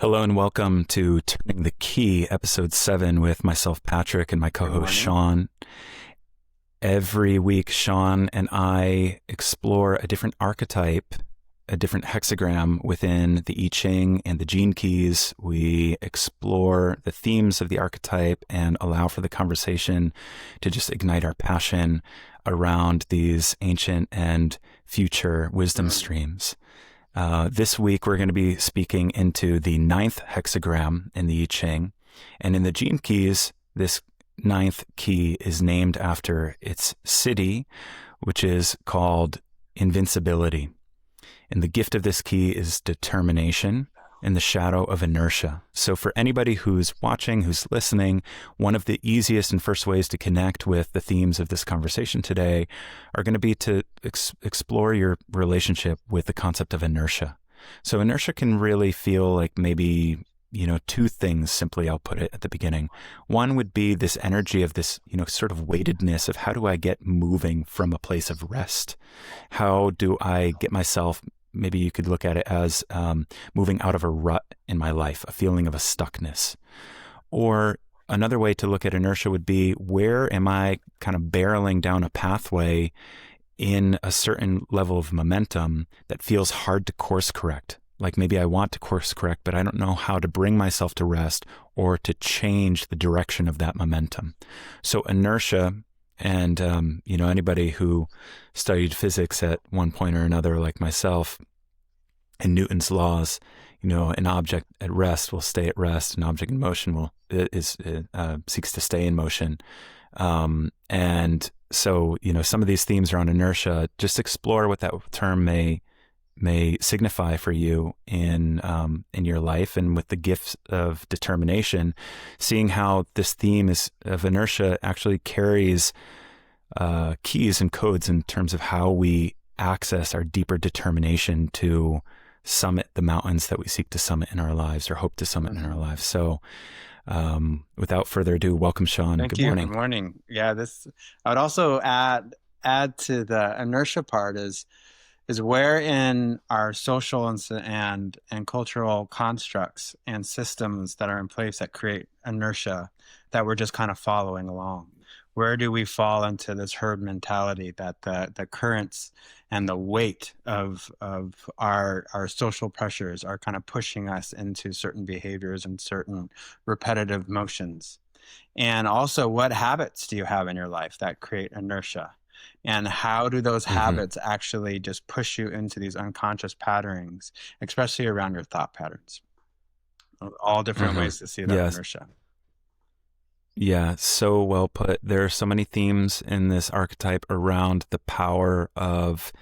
Hello and welcome to Turning the Key, episode 7, with myself, Patrick, and my co-host, Sean. Every week, Sean and I explore a different archetype, a different hexagram within the I Ching and the gene keys. We explore the themes of the archetype and allow for the conversation to just ignite our passion around these ancient and future wisdom streams. This week, we're going to be speaking into the 9th hexagram in the I Ching. And in the gene keys, this 9th key is named after its Siddhi, which is called Invincibility. And the gift of this key is determination in the shadow of inertia. So for anybody who's watching, who's listening, one of the easiest and first ways to connect with the themes of this conversation today are going to be to explore your relationship with the concept of inertia. So inertia can really feel like maybe, two things, simply I'll put it at the beginning. One would be this energy of this, sort of weightedness of how do I get moving from a place of rest? How do I get myself, maybe you could look at it as moving out of a rut in my life, a feeling of a stuckness. Or another way to look at inertia would be, where am I kind of barreling down a pathway in a certain level of momentum that feels hard to course correct? Like maybe I want to course correct, but I don't know how to bring myself to rest or to change the direction of that momentum. So inertia, and, anybody who studied physics at one point or another, like myself, and Newton's laws, an object at rest will stay at rest, an object in motion seeks to stay in motion. And so, some of these themes are on inertia. Just explore what that term may signify for you in your life, and with the gifts of determination, seeing how this theme of inertia actually carries keys and codes in terms of how we access our deeper determination to summit the mountains that we seek to summit in our lives, or hope to summit in our lives. So without further ado, welcome, Sean. Thank Good you. morning. Good morning. Yeah, I would also add to the inertia part is where in our social and cultural constructs and systems that are in place that create inertia that we're just kind of following along. Where do we fall into this herd mentality that the currents and the weight of our social pressures are kind of pushing us into certain behaviors and certain repetitive motions? And also, what habits do you have in your life that create inertia? And how do those habits actually just push you into these unconscious patterns, especially around your thought patterns? All different ways to see that inertia. Yeah, so well put. There are so many themes in this archetype around the power of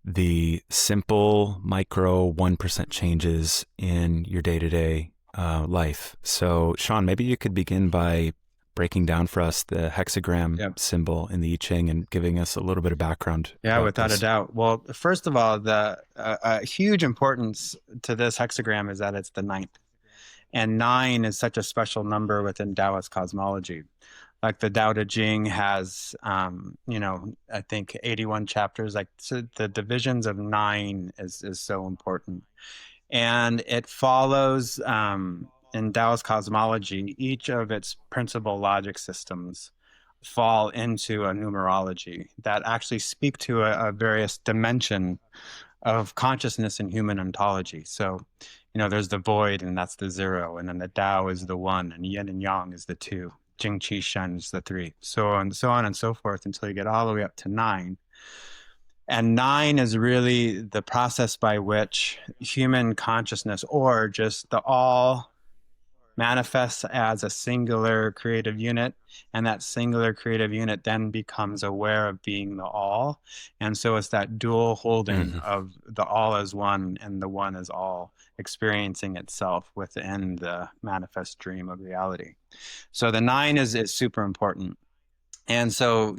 the simple micro 1% changes in your day-to-day life. So Sean, maybe you could begin by breaking down for us the hexagram symbol in the I Ching and giving us a little bit of background. Yeah, without a doubt. Well, first of all, the huge importance to this hexagram is that it's the 9th. And 9 is such a special number within Taoist cosmology. Like the Tao Te Ching has, I think 81 chapters. Like, so the divisions of 9 is so important. And it follows, in Taoist cosmology, each of its principal logic systems fall into a numerology that actually speak to a various dimension of consciousness in human ontology. So, there's the void, and that's the 0, and then the Tao is the 1, and yin and yang is the 2, Jing, Qi, Shen is the 3, so on and so forth, until you get all the way up to 9. And 9 is really the process by which human consciousness, or just the all, manifests as a singular creative unit, and that singular creative unit then becomes aware of being the all. And so it's that dual holding of the all as one and the one as all, experiencing itself within the manifest dream of reality. So the 9 is super important. And so,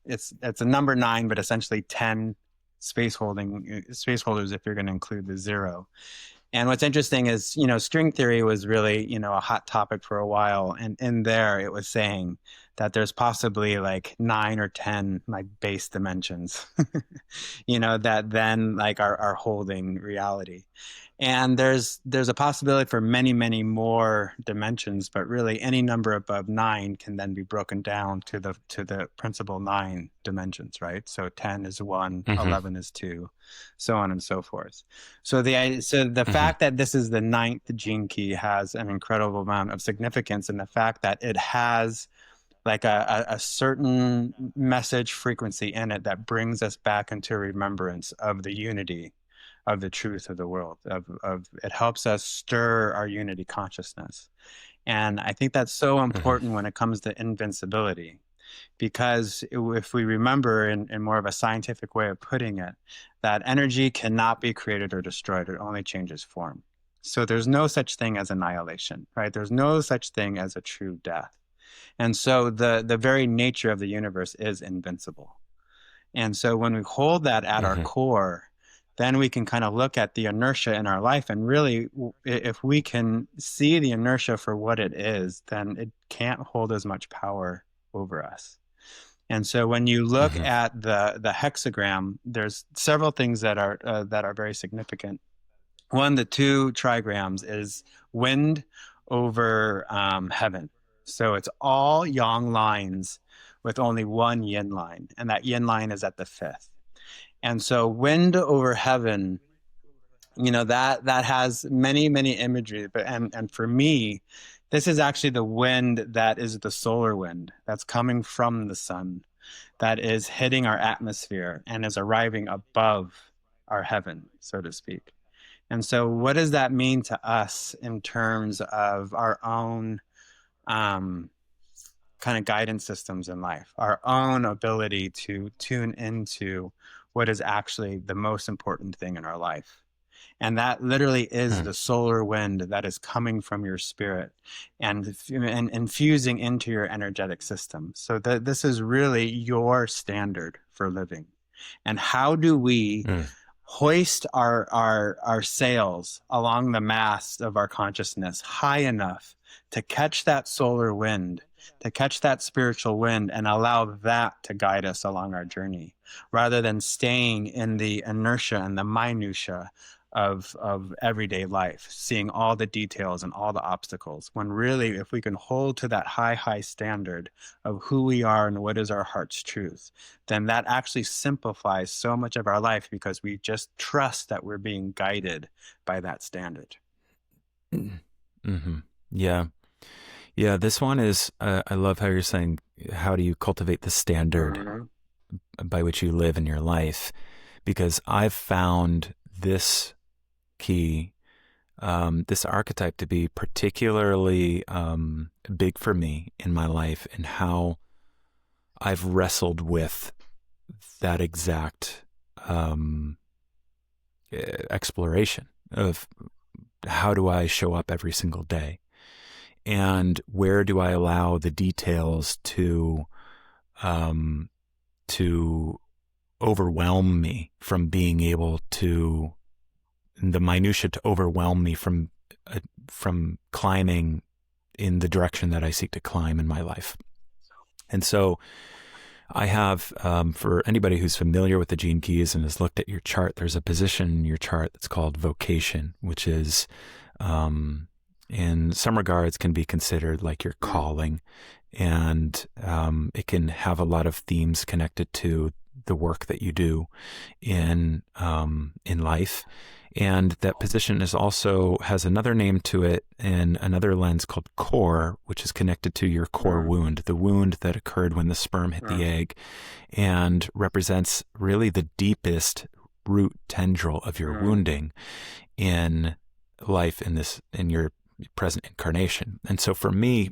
it's a number 9, but essentially 10 space holders if you're going to include the 0. And what's interesting is, string theory was really, a hot topic for a while. And in there, it was saying that there's possibly like 9 or 10 like base dimensions, that then like are holding reality. And there's a possibility for many, many more dimensions, but really any number above 9 can then be broken down to the principal 9 dimensions, right? So 10 is 1, 11 is 2, so on and so forth. So the fact that this is the 9th gene key has an incredible amount of significance, and the fact that it has like a certain message frequency in it that brings us back into remembrance of the unity of the truth of the world, of it helps us stir our unity consciousness. And I think that's so important when it comes to invincibility, because if we remember in more of a scientific way of putting it, that energy cannot be created or destroyed, it only changes form. So there's no such thing as annihilation, right? There's no such thing as a true death. And so the very nature of the universe is invincible. And so when we hold that at our core, then we can kind of look at the inertia in our life, and really, if we can see the inertia for what it is, then it can't hold as much power over us. And so when you look at the hexagram, there's several things that are very significant. One, the 2 trigrams is wind over heaven. So it's all yang lines with only one yin line, and that yin line is at the 5th. And so wind over heaven, that has many, many imagery. But and for me, this is actually the wind that is the solar wind that's coming from the sun, that is hitting our atmosphere and is arriving above our heaven, so to speak. And so what does that mean to us in terms of our own kind of guidance systems in life, our own ability to tune into what is actually the most important thing in our life? And that literally is the solar wind that is coming from your spirit and infusing into your energetic system. So this is really your standard for living. And how do we hoist our sails along the mast of our consciousness high enough to catch that solar wind, to catch that spiritual wind, and allow that to guide us along our journey, rather than staying in the inertia and the minutia of everyday life, seeing all the details and all the obstacles, when really, if we can hold to that high standard of who we are and what is our heart's truth, then that actually simplifies so much of our life, because we just trust that we're being guided by that standard. Yeah, this one is, I love how you're saying, how do you cultivate the standard by which you live in your life? Because I've found this key, this archetype, to be particularly big for me in my life, and how I've wrestled with that exact exploration of how do I show up every single day, and where do I allow the details to overwhelm me, from being able to, the minutia to overwhelm me from climbing in the direction that I seek to climb in my life. And so I have, for anybody who's familiar with the gene keys and has looked at your chart, there's a position in your chart that's called vocation, which is, in some regards, can be considered like your calling. And it can have a lot of themes connected to the work that you do in life. And that position is also has another name to it in another lens called core, which is connected to your core wound, the wound that occurred when the sperm hit the egg, and represents really the deepest root tendril of your wounding in life, in your present incarnation. And so for me,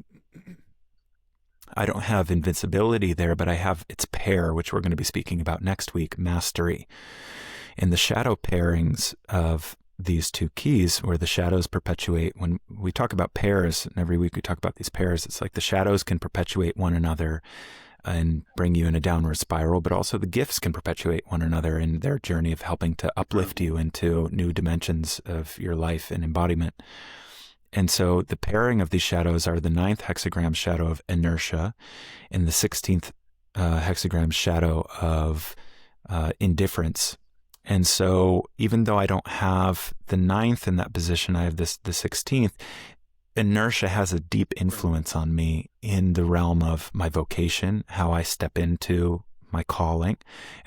I don't have invincibility there, but I have its pair, which we're going to be speaking about next week, mastery. And the shadow pairings of these 2 keys, where the shadows perpetuate, when we talk about pairs, and every week we talk about these pairs, it's like the shadows can perpetuate one another and bring you in a downward spiral, but also the gifts can perpetuate one another in their journey of helping to uplift you into new dimensions of your life and embodiment. And so the pairing of these shadows are the ninth hexagram shadow of inertia and the 16th hexagram shadow of indifference. And so even though I don't have the ninth in that position, I have the 16th. Inertia has a deep influence on me in the realm of my vocation, how I step into my calling,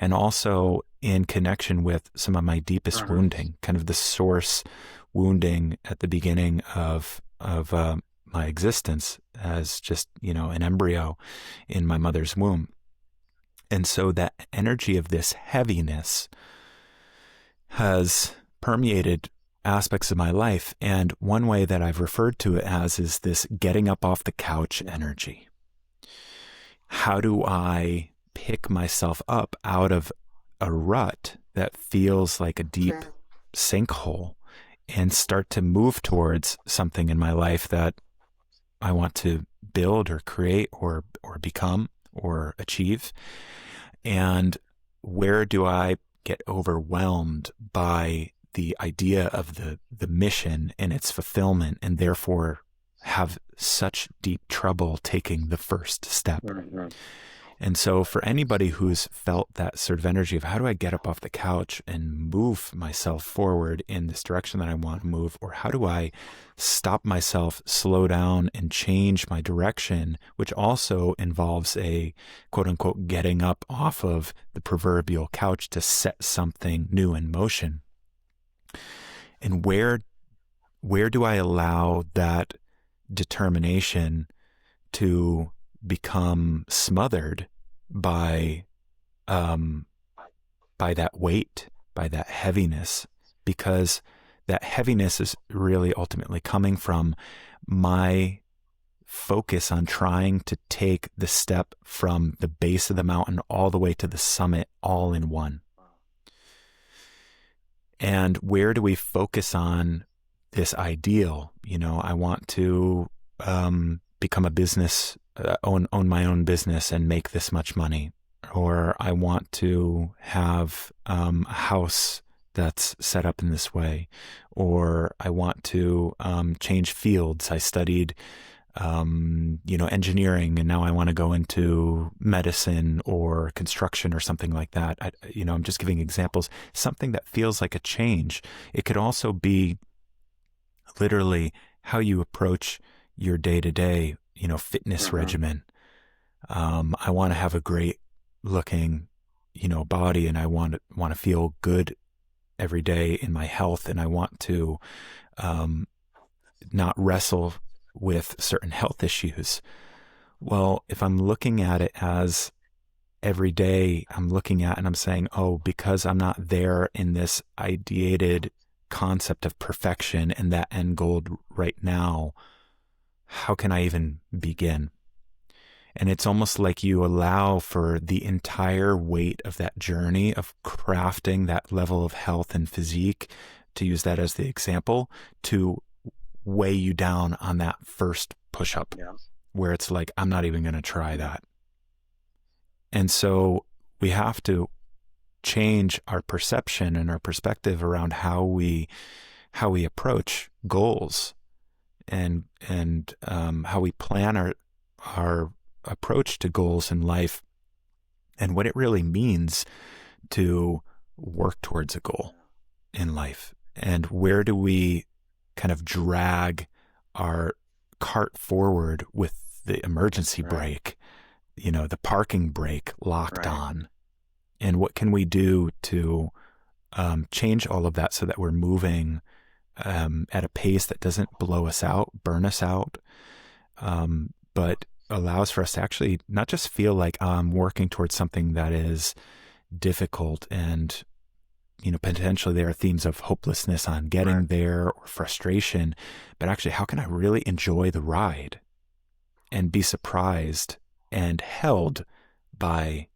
and also in connection with some of my deepest wounding, kind of the source wounding at the beginning of my existence as just, an embryo in my mother's womb. And so that energy of this heaviness has permeated aspects of my life. And one way that I've referred to it as is this getting up off the couch energy. How do I pick myself up out of a rut that feels like a deep sinkhole and start to move towards something in my life that I want to build or create or become or achieve? And where do I get overwhelmed by the idea of the mission and its fulfillment, and therefore have such deep trouble taking the first step? And so for anybody who's felt that sort of energy of how do I get up off the couch and move myself forward in this direction that I want to move, or how do I stop myself, slow down, and change my direction, which also involves a quote unquote getting up off of the proverbial couch to set something new in motion. And where do I allow that determination to become smothered by that weight, by that heaviness? Because that heaviness is really ultimately coming from my focus on trying to take the step from the base of the mountain all the way to the summit all in one. And where do we focus on this ideal? I want to become a business, own my own business and make this much money. Or I want to have a house that's set up in this way. Or I want to change fields. I studied engineering, and now I want to go into medicine or construction or something like that. I'm just giving examples, something that feels like a change. It could also be literally how you approach your day-to-day, fitness regimen. I want to have a great looking, body, and I want to feel good every day in my health. And I want to not wrestle with certain health issues. Well, if I'm looking at it as every day I'm looking at and I'm saying, oh, because I'm not there in this ideated concept of perfection and that end goal right now, how can I even begin? And it's almost like you allow for the entire weight of that journey of crafting that level of health and physique, to use that as the example, to weigh you down on that first push-up, where it's like, I'm not even going to try that. And so we have to change our perception and our perspective around how we approach goals and how we plan our approach to goals in life, and what it really means to work towards a goal in life. And where do we kind of drag our cart forward with the emergency brake, the parking brake locked on? And what can we do to change all of that so that we're moving at a pace that doesn't blow us out, burn us out, but allows for us to actually not just feel like I'm working towards something that is difficult and potentially there are themes of hopelessness on getting there or frustration, but actually how can I really enjoy the ride and be surprised and held by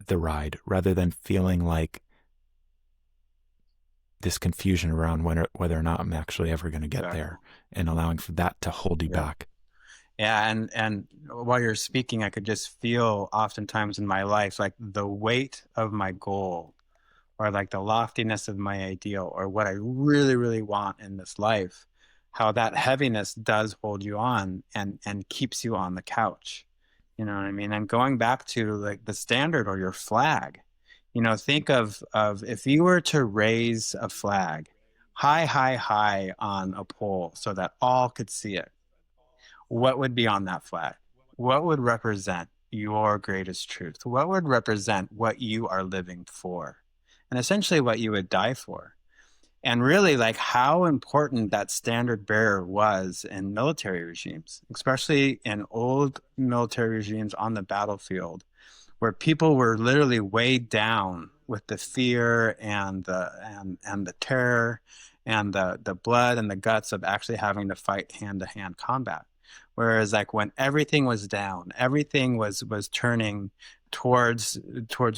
the ride, rather than feeling like this confusion around whether or not I'm actually ever going to get there, and allowing for that to hold you back. Yeah, and while you're speaking, I could just feel oftentimes in my life like the weight of my goal, or like the loftiness of my ideal, or what I really, really want in this life, how that heaviness does hold you on and keeps you on the couch. You know what I mean? And going back to like the standard or your flag, think of if you were to raise a flag high, high, high on a pole so that all could see it, what would be on that flag? What would represent your greatest truth? What would represent what you are living for? And essentially what you would die for. And really, like how important that standard bearer was in military regimes, especially in old military regimes on the battlefield, where people were literally weighed down with the fear and the terror and the blood and the guts of actually having to fight hand-to-hand combat. Whereas like when everything was down, everything was turning towards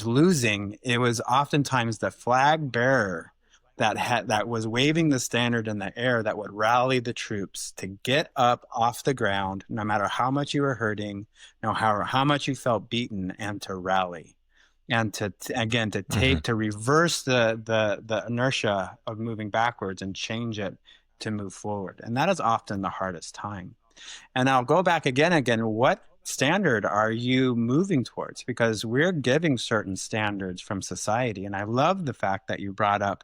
losing, it was oftentimes the flag bearer that was waving the standard in the air that would rally the troops to get up off the ground, no matter how much you were hurting, no matter how much you felt beaten, and to rally, and to again to take to reverse the inertia of moving backwards and change it to move forward. And that is often the hardest time. And I'll go back again. What standard are you moving towards? Because we're giving certain standards from society. And I love the fact that you brought up,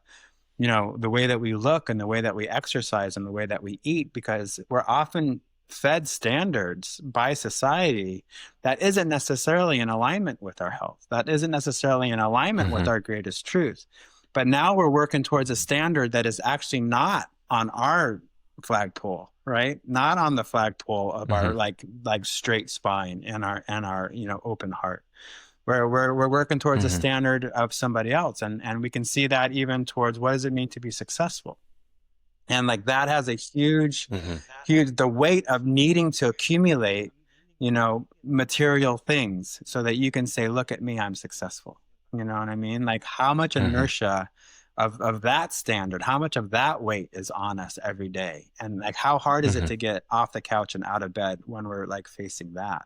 the way that we look and the way that we exercise and the way that we eat, because we're often fed standards by society that isn't necessarily in alignment with our health, that isn't necessarily in alignment with our greatest truth. But now we're working towards a standard that is actually not on our flagpole, right? Not on the flagpole of our like straight spine and our open heart. We're working towards a standard of somebody else, and we can see that even towards what does it mean to be successful. And like that has a huge the weight of needing to accumulate material things so that you can say, look at me, I'm successful. You know what I mean? Like how much inertia of that standard, how much of that weight is on us every day, and like how hard is it to get off the couch and out of bed when we're like facing that.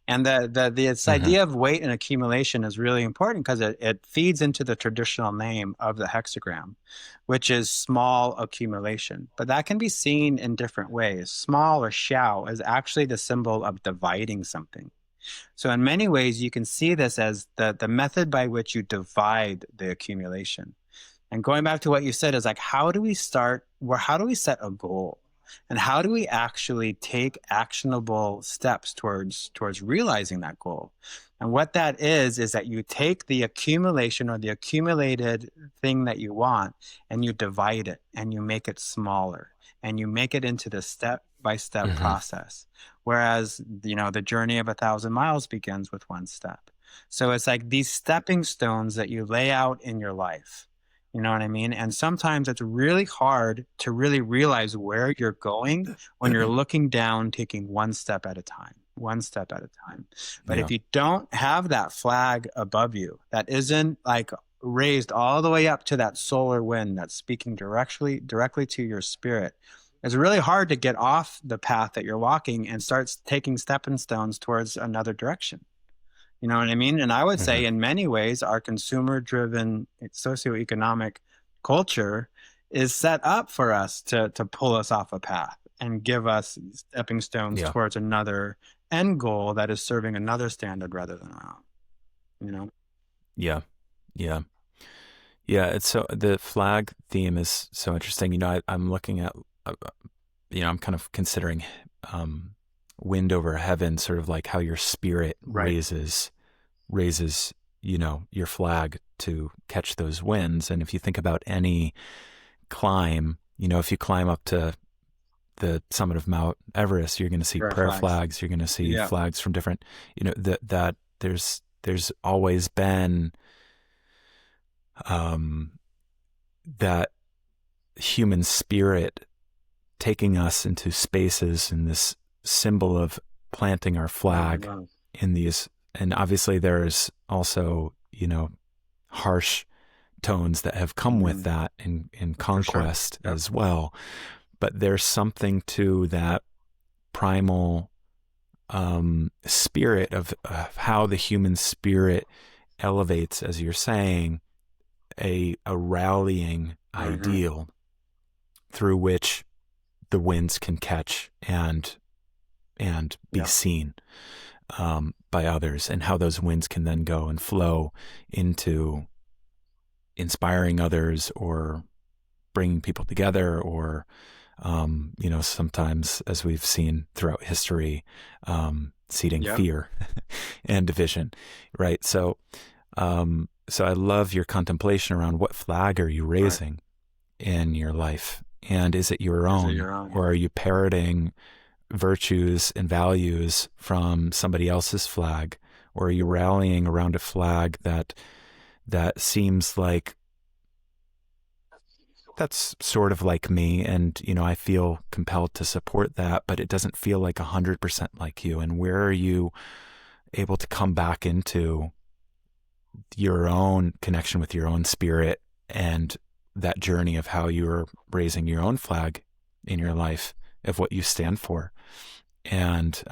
And this idea of weight and accumulation is really important because it feeds into the traditional name of the hexagram, which is small accumulation. But that can be seen in different ways. Small or xiao is actually the symbol of dividing something. So in many ways, you can see this as the method by which you divide the accumulation. And going back to what you said is like, how do we set a goal? And how do we actually take actionable steps towards realizing that goal? And what that is that you take the accumulation or the accumulated thing that you want and you divide it and you make it smaller and you make it into the step-by-step process. Whereas, the journey of 1,000 miles begins with one step. So it's like these stepping stones that you lay out in your life. You know what I mean? And sometimes it's really hard to really realize where you're going when you're looking down, taking one step at a time. But if you don't have that flag above you, that isn't like raised all the way up to that solar wind that's speaking directly to your spirit, it's really hard to get off the path that you're walking and start taking stepping stones towards another direction. You know what I mean? And I would say in many ways, our consumer-driven socioeconomic culture is set up for us to pull us off a path and give us stepping stones towards another end goal that is serving another standard rather than our own, Yeah. It's so, the flag theme is so interesting. I'm looking at, I'm kind of considering wind over heaven, sort of like how your spirit raises your flag to catch those winds. And if you think about any climb, if you climb up to the summit of Mount Everest, you're going to see prayer flags. You're going to see flags from different, that there's always been that human spirit taking us into spaces, and this symbol of planting our flag in these. And obviously there's also, harsh tones that have come with that in conquest as well. But there's something to that primal spirit of how the human spirit elevates, as you're saying, a rallying ideal through which the winds can catch and be seen by others, and how those winds can then go and flow into inspiring others or bringing people together, or sometimes, as we've seen throughout history, seeding fear and division, right? So I love your contemplation around what flag are you raising in your life, and is it your own, or are you parroting virtues and values from somebody else's flag, or are you rallying around a flag that seems like that's sort of like me, and I feel compelled to support that, but it doesn't feel like 100% like you? And where are you able to come back into your own connection with your own spirit and that journey of how you're raising your own flag in your life of what you stand for, and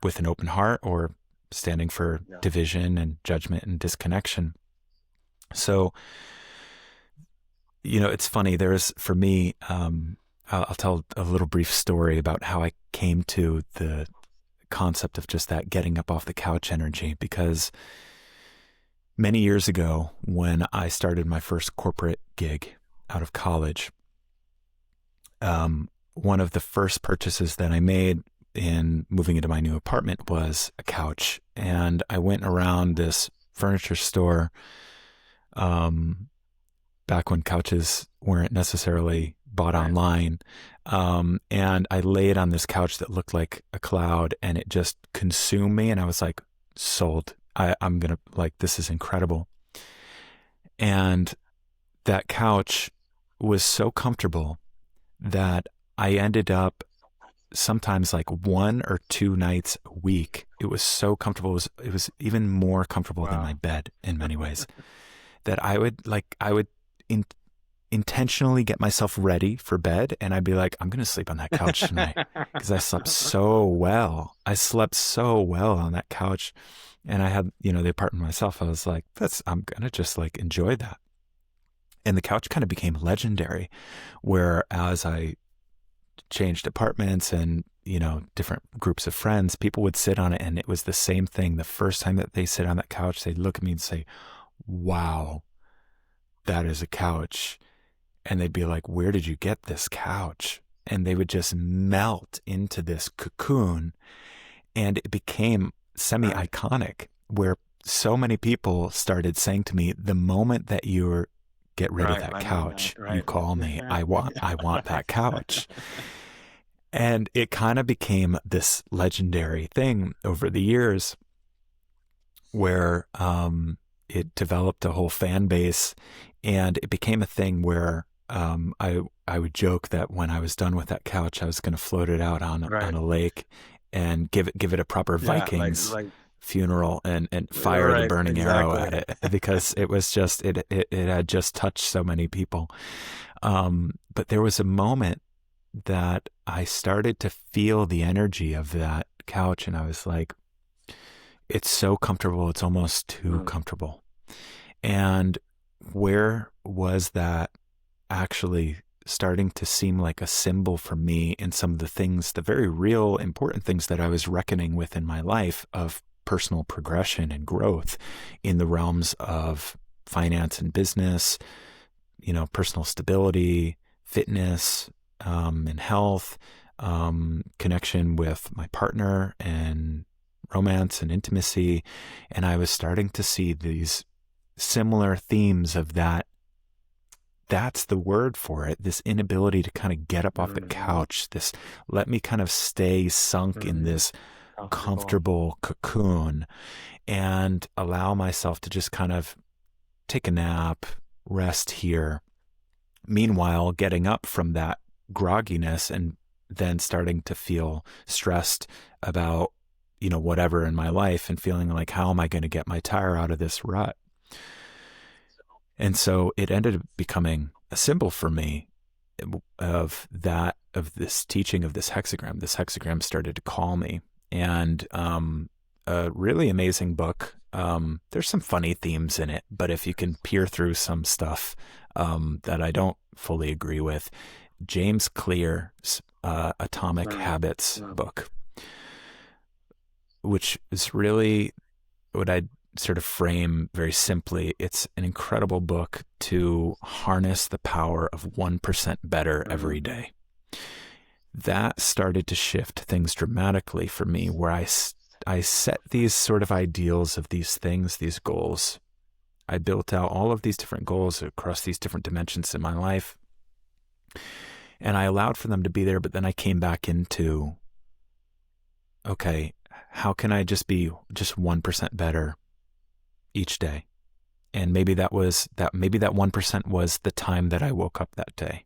with an open heart, or standing for division and judgment and disconnection? So, it's funny. For me, I'll tell a little brief story about how I came to the concept of just that getting up off the couch energy, because many years ago, when I started my first corporate gig out of college, one of the first purchases that I made in moving into my new apartment was a couch. And I went around this furniture store, back when couches weren't necessarily bought online. And I laid on this couch that looked like a cloud, and it just consumed me. And I was like, sold. I'm going to, like, this is incredible. And that couch was so comfortable that I ended up sometimes like 1 or 2 nights a week. It was so comfortable. It was even more comfortable than my bed in many ways, that I would intentionally get myself ready for bed, and I'd be like, I'm going to sleep on that couch tonight, because I slept so well. I slept so well on that couch, and I had, the apartment myself. I was like, I'm going to just like enjoy that. And the couch kind of became legendary, where as I changed apartments and, different groups of friends, people would sit on it, and it was the same thing. The first time that they sit on that couch, they'd look at me and say, wow, that is a couch. And they'd be like, where did you get this couch? And they would just melt into this cocoon. And it became semi-iconic, where so many people started saying to me, the moment that you get rid of that couch, you call me. I want that couch. And it kind of became this legendary thing over the years, where it developed a whole fan base, and it became a thing where I would joke that when I was done with that couch, I was going to float it out on a lake and give it a proper Vikings funeral, and fire the burning arrow at it, because it was just it had just touched so many people. But there was a moment that I started to feel the energy of that couch, and I was like, it's so comfortable, it's almost too comfortable. And where was that actually starting to seem like a symbol for me in some of the things, the very real important things that I was reckoning with in my life, of personal progression and growth in the realms of finance and business, personal stability, fitness, and health, connection with my partner, and romance and intimacy. And I was starting to see these similar themes of that. That's the word for it. This inability to kind of get up off the couch, this let me kind of stay sunk in this comfortable cocoon and allow myself to just kind of take a nap, rest here. Meanwhile, getting up from that grogginess and then starting to feel stressed about, whatever in my life, and feeling like, how am I going to get my tire out of this rut? And so it ended up becoming a symbol for me of this teaching of this hexagram. This hexagram started to call me, and a really amazing book. There's some funny themes in it, but if you can peer through some stuff that I don't fully agree with, James Clear's Atomic Habits book, which is really what I'd sort of frame very simply. It's an incredible book to harness the power of 1% better every day. That started to shift things dramatically for me, where I set these sort of ideals of these things, these goals. I built out all of these different goals across these different dimensions in my life, and I allowed for them to be there. But then I came back into, okay, how can I just be just 1% better each day? And maybe that 1% was the time that I woke up that day.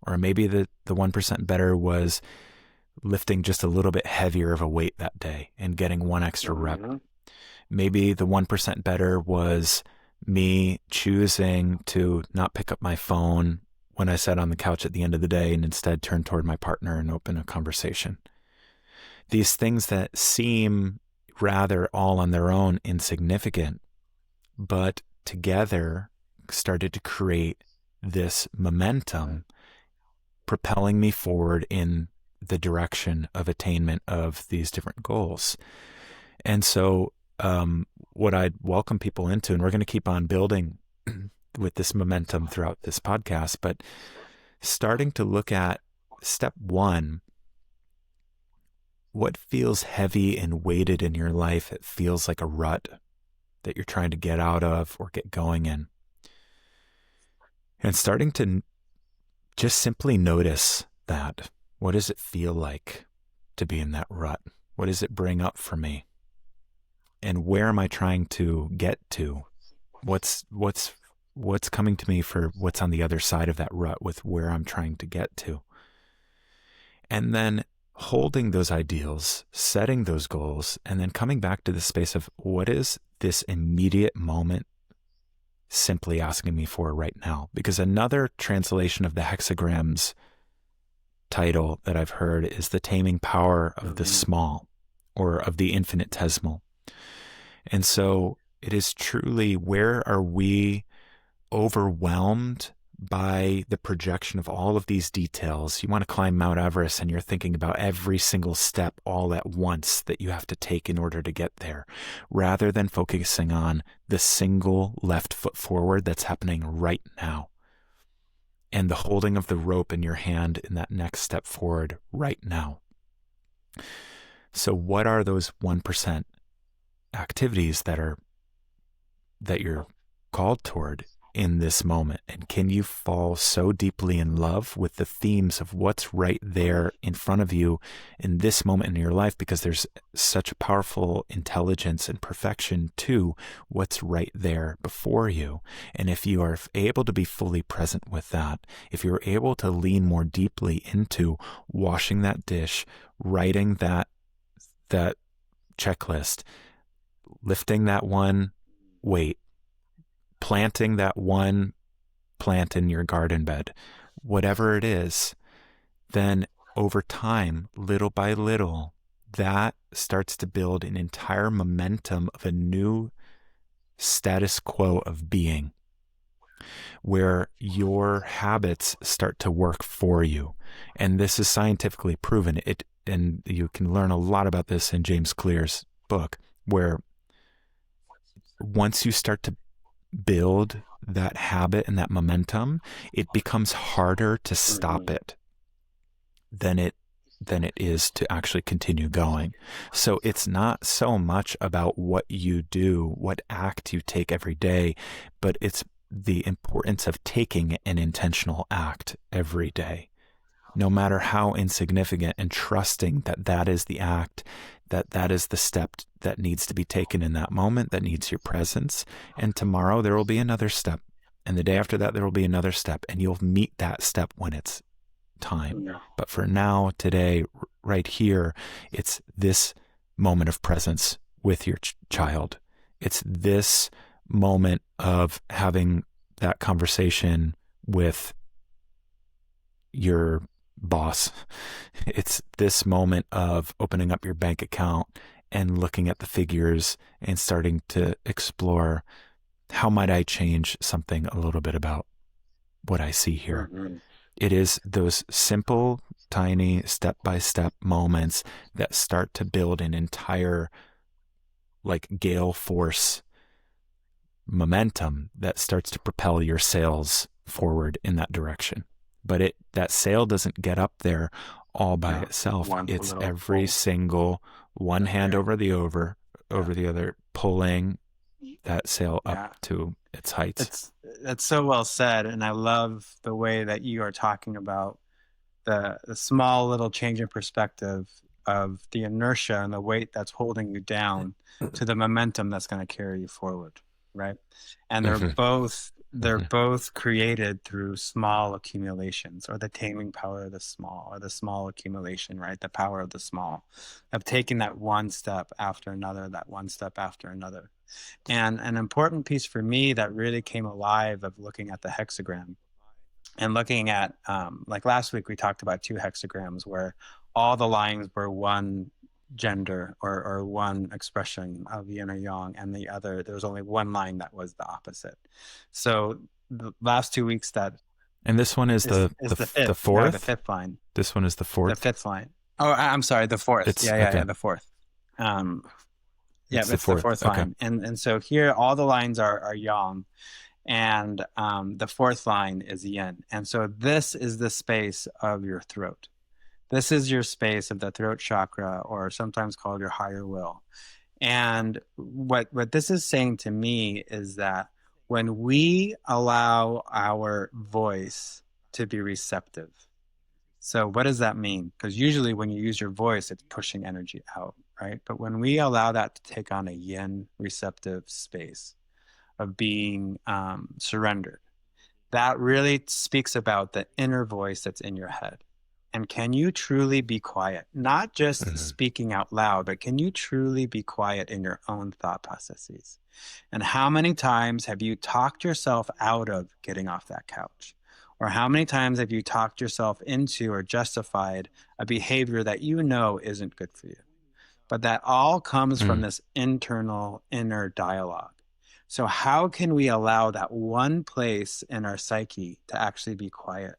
Or maybe the 1% better was lifting just a little bit heavier of a weight that day and getting one extra rep. Maybe the 1% better was me choosing to not pick up my phone when I sat on the couch at the end of the day and instead turn toward my partner and open a conversation. These things that seem rather all on their own insignificant, but together started to create this momentum propelling me forward in the direction of attainment of these different goals. And so what I'd welcome people into, and we're going to keep on building with this momentum throughout this podcast, but starting to look at step one, what feels heavy and weighted in your life? It feels like a rut that you're trying to get out of or get going in. And starting to just simply notice that. What does it feel like to be in that rut? What does it bring up for me? And where am I trying to get to? What's coming to me for what's on the other side of that rut with where I'm trying to get to? And then holding those ideals, setting those goals, and then coming back to the space of what is this immediate moment simply asking me for right now? Because another translation of the Hexagram's title that I've heard is The Taming Power of the Small, or of the Infinitesimal. And so it is truly, where are we overwhelmed by the projection of all of these details? You want to climb Mount Everest and you're thinking about every single step all at once that you have to take in order to get there, rather than focusing on the single left foot forward that's happening right now, and the holding of the rope in your hand in that next step forward right now. So what are those 1% activities that you're called toward in this moment? And can you fall so deeply in love with the themes of what's right there in front of you in this moment in your life? Because there's such a powerful intelligence and perfection to what's right there before you. And if you are able to be fully present with that, if you're able to lean more deeply into washing that dish, writing that checklist, lifting that one weight, planting that one plant in your garden bed, whatever it is, then over time, little by little, that starts to build an entire momentum of a new status quo of being, where your habits start to work for you. And this is scientifically proven. And you can learn a lot about this in James Clear's book, where once you start to build that habit and that momentum, it becomes harder to stop it than it is to actually continue going. So it's not so much about what you do, what act you take every day, but it's the importance of taking an intentional act every day, no matter how insignificant, and trusting that that is the act, that is the step that needs to be taken in that moment, that needs your presence. And tomorrow there will be another step. And the day after that, there will be another step. And you'll meet that step when it's time. But for now, today, right here, it's this moment of presence with your child. It's this moment of having that conversation with your boss. It's this moment of opening up your bank account and looking at the figures and starting to explore, how might I change something a little bit about what I see here? It is those simple, tiny, step-by-step moments that start to build an entire like gale force momentum that starts to propel your sails forward in that direction. But that sail doesn't get up there all by itself. It's every single one hand over the other, pulling that sail up to its heights. That's so well said, and I love the way that you are talking about the small little change in perspective of the inertia and the weight that's holding you down to the momentum that's going to carry you forward, right? And they're both created through small accumulations, or the taming power of the small, or the small accumulation, right? The power of the small, of taking that one step after another, that one step after another. And an important piece for me that really came alive of looking at the hexagram and looking at, like last week, we talked about 2 hexagrams where all the lines were one gender or one expression of yin or yang, and the other, there was only one line that was the opposite. So the last 2 weeks and this one is the fourth? The fifth line. This one is the fourth? The fifth line. Oh, I'm sorry, the fourth. The fourth. It's the fourth line. And so here, all the lines are yang, and the fourth line is yin. And so this is the space of your throat. This is your space of the throat chakra, or sometimes called your higher will. And what this is saying to me is that when we allow our voice to be receptive, so what does that mean? Because usually when you use your voice, it's pushing energy out, right? But when we allow that to take on a yin receptive space of being surrendered, that really speaks about the inner voice that's in your head. And can you truly be quiet? Not just speaking out loud, but can you truly be quiet in your own thought processes? And how many times have you talked yourself out of getting off that couch? Or how many times have you talked yourself into or justified a behavior that you know isn't good for you? But that all comes from this internal inner dialogue. So how can we allow that one place in our psyche to actually be quiet?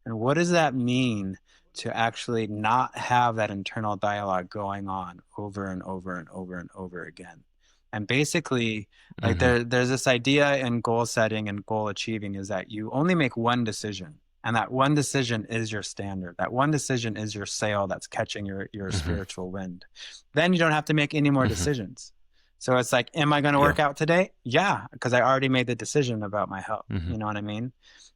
And what does that mean to actually not have that internal dialogue going on over and over and over and over again? And basically, like there's this idea in goal setting and goal achieving is that you only make one decision. And that one decision is your standard. That one decision is your sail that's catching your spiritual wind. Then you don't have to make any more decisions. So it's like, am I going to work out today? Yeah, because I already made the decision about my health. You know what I mean?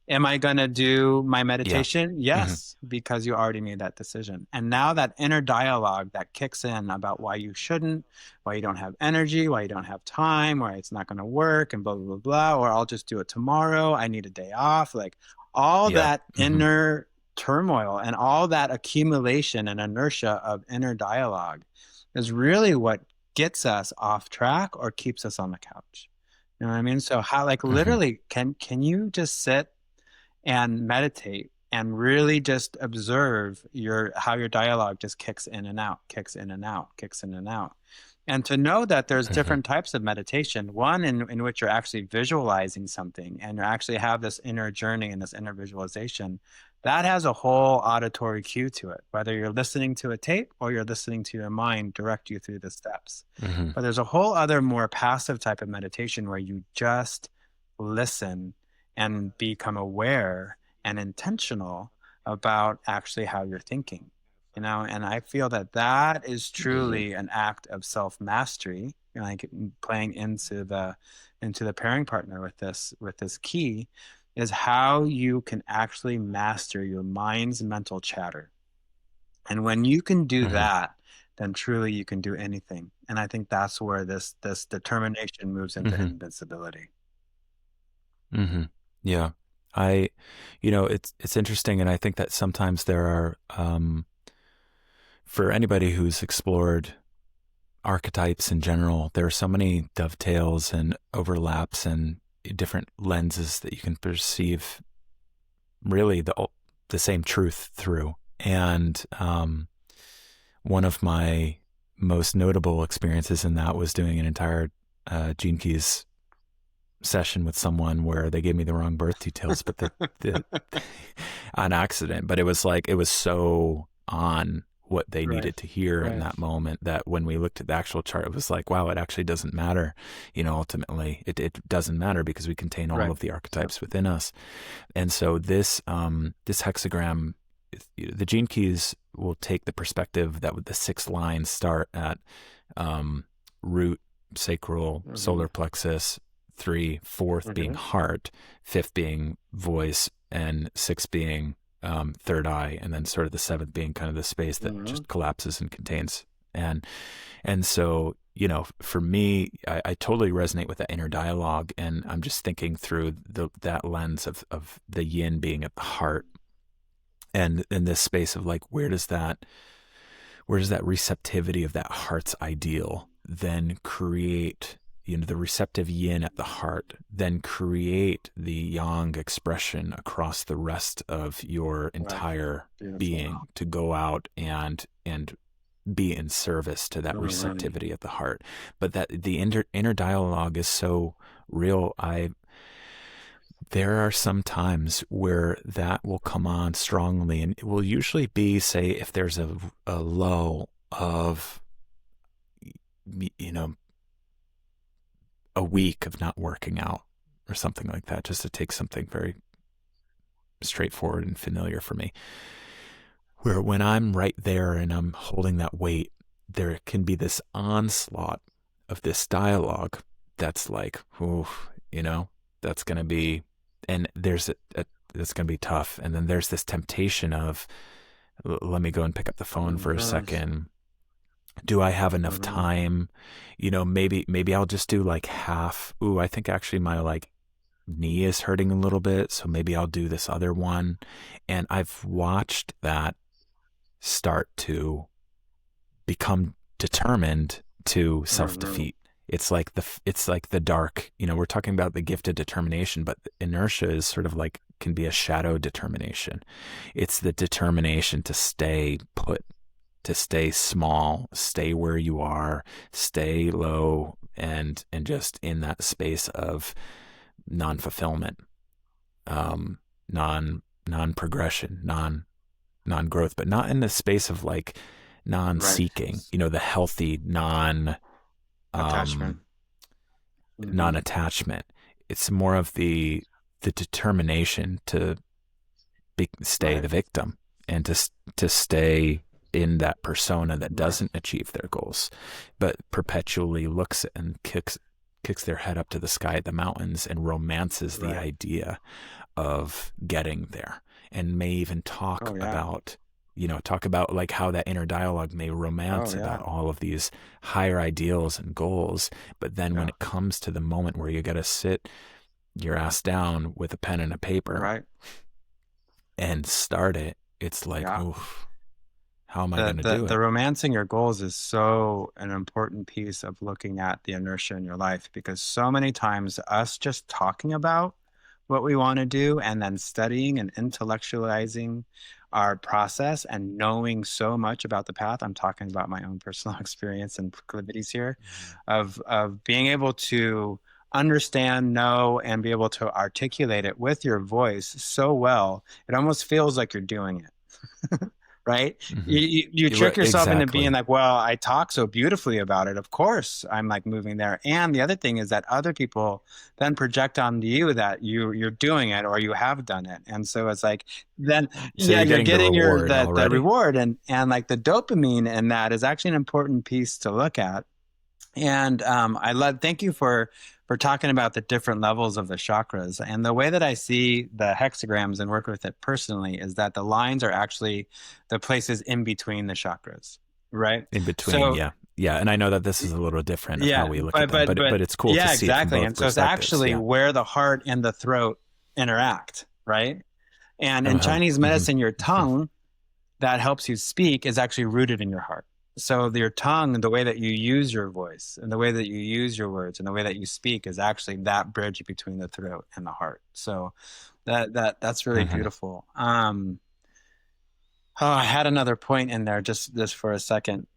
Am I going to do my meditation? Yes, because you already made that decision. And now that inner dialogue that kicks in about why you shouldn't, why you don't have energy, why you don't have time, why it's not going to work, and blah, blah, blah, blah, or I'll just do it tomorrow. I need a day off. Like all that inner turmoil and all that accumulation and inertia of inner dialogue is really what gets us off track or keeps us on the couch. You know what I mean? So how, like, literally, can you just sit and meditate and really just observe how your dialogue just kicks in and out, kicks in and out, kicks in and out. And to know that there's different types of meditation, one in which you're actually visualizing something and you actually have this inner journey and this inner visualization, that has a whole auditory cue to it, whether you're listening to a tape or you're listening to your mind direct you through the steps. But there's a whole other more passive type of meditation where you just listen and become aware and intentional about actually how you're thinking, you know. And I feel that is truly an act of self-mastery, you know, like playing into the pairing partner with this key is how you can actually master your mind's mental chatter. And when you can do that, then truly you can do anything. And I think that's where this determination moves into invincibility. Yeah. It's interesting. And I think that sometimes there are, for anybody who's explored archetypes in general, there are so many dovetails and overlaps and different lenses that you can perceive really the same truth through. And, one of my most notable experiences in that was doing an entire Gene Keys session with someone where they gave me the wrong birth details, but the on accident. But it was like, it was so on what they Right. needed to hear in Right. that moment that when we looked at the actual chart, it was like, wow, it actually doesn't matter. Ultimately, it doesn't matter because we contain all Right. of the Yeah. archetypes within us. And so this hexagram, the gene keys will take the perspective that the 6 lines start at root, sacral, solar plexus, 3, fourth being heart, 5th being voice, and 6th being third eye, and then sort of the 7th being kind of the space that just collapses and contains. And so, for me, I totally resonate with that inner dialogue, and I'm just thinking through that lens of the yin being at the heart, and in this space of like, where does that receptivity of that heart's ideal then create, the receptive yin at the heart, then create the yang expression across the rest of your entire being to go out and be in service to that receptivity at the heart. But that the inner dialogue is so real. There are some times where that will come on strongly, and it will usually be, say, if there's a lull of, a week of not working out or something like that, just to take something very straightforward and familiar for me, where when I'm right there and I'm holding that weight, there can be this onslaught of this dialogue that's like, ooh, that's going to be, and there's that's going to be tough. And then there's this temptation of, let me go and pick up the phone for a second. Do I have enough time? Maybe I'll just do like half. Ooh, I think actually my like knee is hurting a little bit, so maybe I'll do this other one. And I've watched that start to become determined to self-defeat. It's like the dark, we're talking about the gift of determination, but inertia is sort of like, can be a shadow determination. It's the determination to stay put, to stay small, stay where you are, stay low, and just in that space of non-fulfillment, non-progression, non-growth, but not in the space of like non-seeking, the healthy Attachment. non-attachment. It's more of the determination to stay the victim, and to stay in that persona that doesn't achieve their goals, but perpetually looks and kicks their head up to the sky at the mountains and romances the idea of getting there, and may even talk about like how that inner dialogue may romance about all of these higher ideals and goals. But then when it comes to the moment where you got to sit your ass down with a pen and a paper and start it, it's like, oof, how am I going to do it? The romancing your goals is so an important piece of looking at the inertia in your life, because so many times us just talking about what we want to do and then studying and intellectualizing our process and knowing so much about the path. I'm talking about my own personal experience and proclivities here, of being able to understand, know, and be able to articulate it with your voice so well, it almost feels like you're doing it. Right? You trick yourself into being like, well, I talk so beautifully about it. Of course, I'm like moving there. And the other thing is that other people then project onto you that you're doing it or you have done it. And so it's like, then so you're getting the reward, and like the dopamine in that is actually an important piece to look at. And thank you for talking about the different levels of the chakras. And the way that I see the hexagrams and work with it personally is that the lines are actually the places in between the chakras, right? In between, yeah. And I know that this is a little different of how we look at them, but it's cool to see it from both and so it's actually where the heart and the throat interact, right? And in Chinese medicine, your tongue that helps you speak is actually rooted in your heart. So your tongue, the way that you use your voice and the way that you use your words and the way that you speak is actually that bridge between the throat and the heart. So that's really beautiful. I had another point in there just for a second.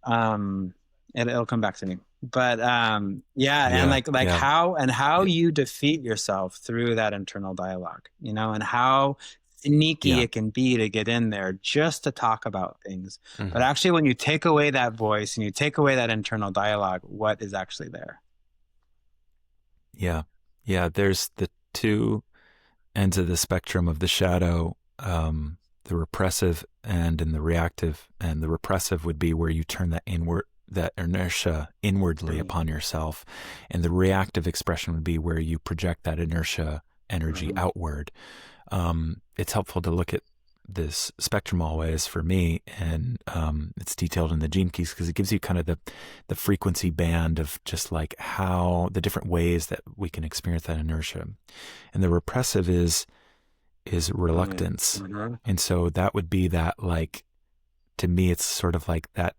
It'll come back to me. But yeah, and Yeah. like Yeah. how It, you defeat yourself through that internal dialogue, you know, and how sneaky yeah. it can be to get in there just to talk about things. But Mhm. actually, when you take away that voice and you take away that internal dialogue, what is actually there? Yeah. Yeah. There's the two ends of the spectrum of the shadow, the repressive and in the reactive. And the repressive would be where you turn that inertia inwardly Mm-hmm. upon yourself. And the reactive expression would be where you project that inertia energy Mm-hmm. outward. It's helpful to look at this spectrum always for me, and it's detailed in the gene keys because it gives you kind of the frequency band of just like how the different ways that we can experience that inertia. And the repressive is reluctance. Mm-hmm. And so that would be that, like, to me it's sort of like that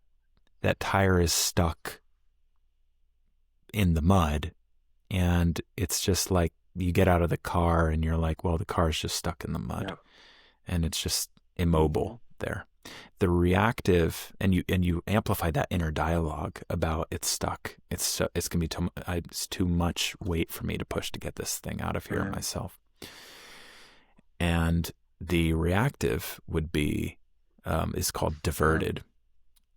tire is stuck in the mud, and it's just like you get out of the car and you're like, well, the car's just stuck in the mud, Yeah. and it's just Mm-hmm. immobile there. The reactive, and you amplify that inner dialogue about it's stuck. It's gonna be it's too much weight for me to push to get this thing out of here Right. myself. And the reactive would be is called Right. diverted,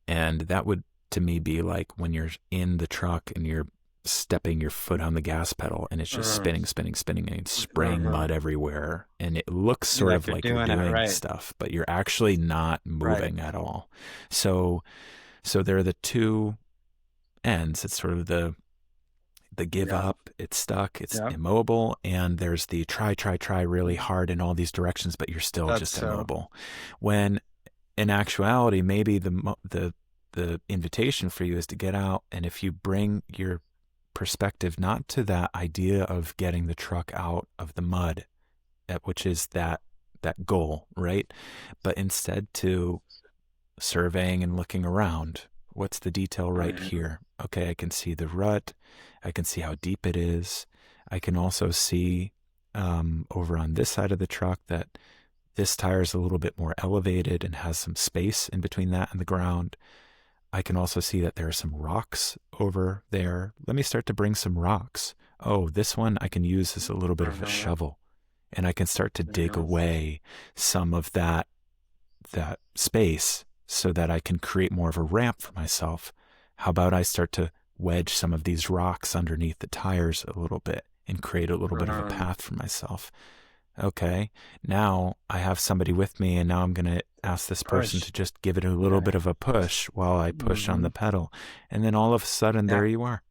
and that would to me be like when you're in the truck and you're stepping your foot on the gas pedal and it's just Mm-hmm. spinning, spinning, spinning, and it's spraying Mm-hmm. mud everywhere. And it looks sort Like of you're like you're doing it doing right. stuff, but you're actually not Right. moving at all. So, so there are the two ends. It's sort of the give Yeah. up, it's stuck, it's Yeah. immobile, and there's the try really hard in all these directions, but you're still That's just so. immobile. When in actuality, maybe the invitation for you is to get out, and if you bring your perspective not to that idea of getting the truck out of the mud, which is that goal, right? But instead to surveying and looking around. What's the detail right Mm-hmm. here? Okay, I can see the rut. I can see how deep it is. I can also see over on this side of the truck that this tire is a little bit more elevated and has some space in between that and the ground. I can also see that there are some rocks over there. Let me start to bring some rocks. Oh, this one I can use as a little bit of a Mm-hmm. shovel, and I can start to dig Mm-hmm. away some of that space so that I can create more of a ramp for myself. How about I start to wedge some of these rocks underneath the tires a little bit and create a little bit of a Mm-hmm. path for myself? Okay, now I have somebody with me, and now I'm going to ask this person Push. to just give it a little Yeah. bit of a push while I push on Mm-hmm. the pedal. And then all of a sudden, Yeah. there you are.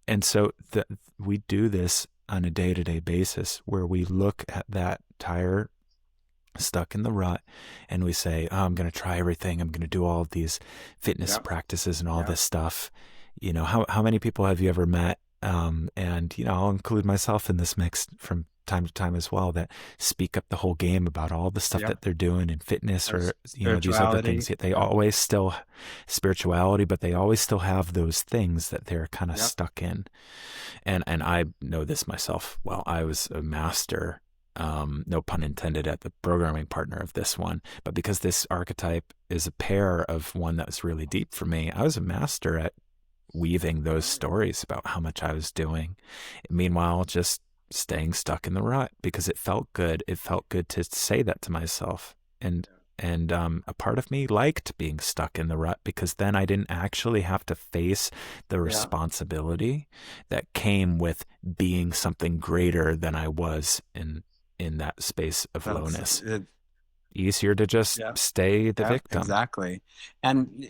And so we do this on a day to day basis where we look at that tire stuck in the rut and we say, oh, I'm going to try everything. I'm going to do all of these fitness Yeah. practices and all Yeah. this stuff. You know, how many people have you ever met? And, you know, I'll include myself in this mix from time to time as well, that speak up the whole game about all the stuff Yeah. that they're doing in fitness That's or, you know, these other spirituality. things. Yet they Yeah. always still spirituality, but they always still have those things that they're kind of Yeah. stuck in. And I know this myself. Well, I was a master, no pun intended, at the programming partner of this one. But because this archetype is a pair of one that was really deep for me, I was a master at weaving those stories about how much I was doing. Meanwhile, just staying stuck in the rut because it felt good. It felt good to say that to myself. And a part of me liked being stuck in the rut because then I didn't actually have to face the Yeah. responsibility that came with being something greater than I was in that space of That's lowness. it. Easier to just Yeah. stay the Yeah. victim Exactly. And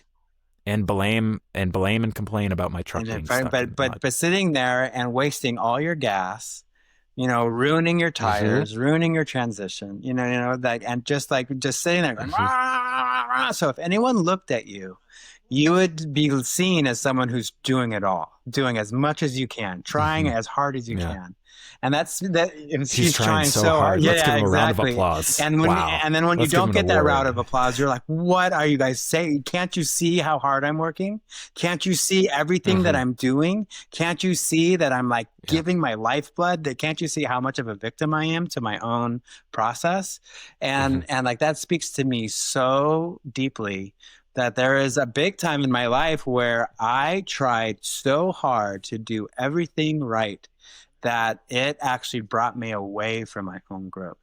and blame and complain about my truck being stuck in the mud. but sitting there and wasting all your gas, you know, ruining your Mm-hmm. tires, ruining your transition, you know, that, and just sitting there going, rah, Mm-hmm. rah, rah. So if anyone looked at you, you would be seen as someone who's doing it all, doing as much as you can, trying Mm-hmm. as hard as you Yeah. can. And He's he's trying trying so so hard. hard. Yeah, Let's give yeah, him a round of exactly. applause. And Wow. then when you Let's give don't him an get that round award. of applause, you're like, what are you guys saying? Can't you see how hard I'm working? Can't you see everything that Mm-hmm. I'm doing? Can't you see that I'm like Yeah. giving my lifeblood? That can't you see how much of a victim I am to my own process? Mm-hmm. And like that speaks to me so deeply that there is a big time in my life where I tried so hard to do everything right that it actually brought me away from my own growth.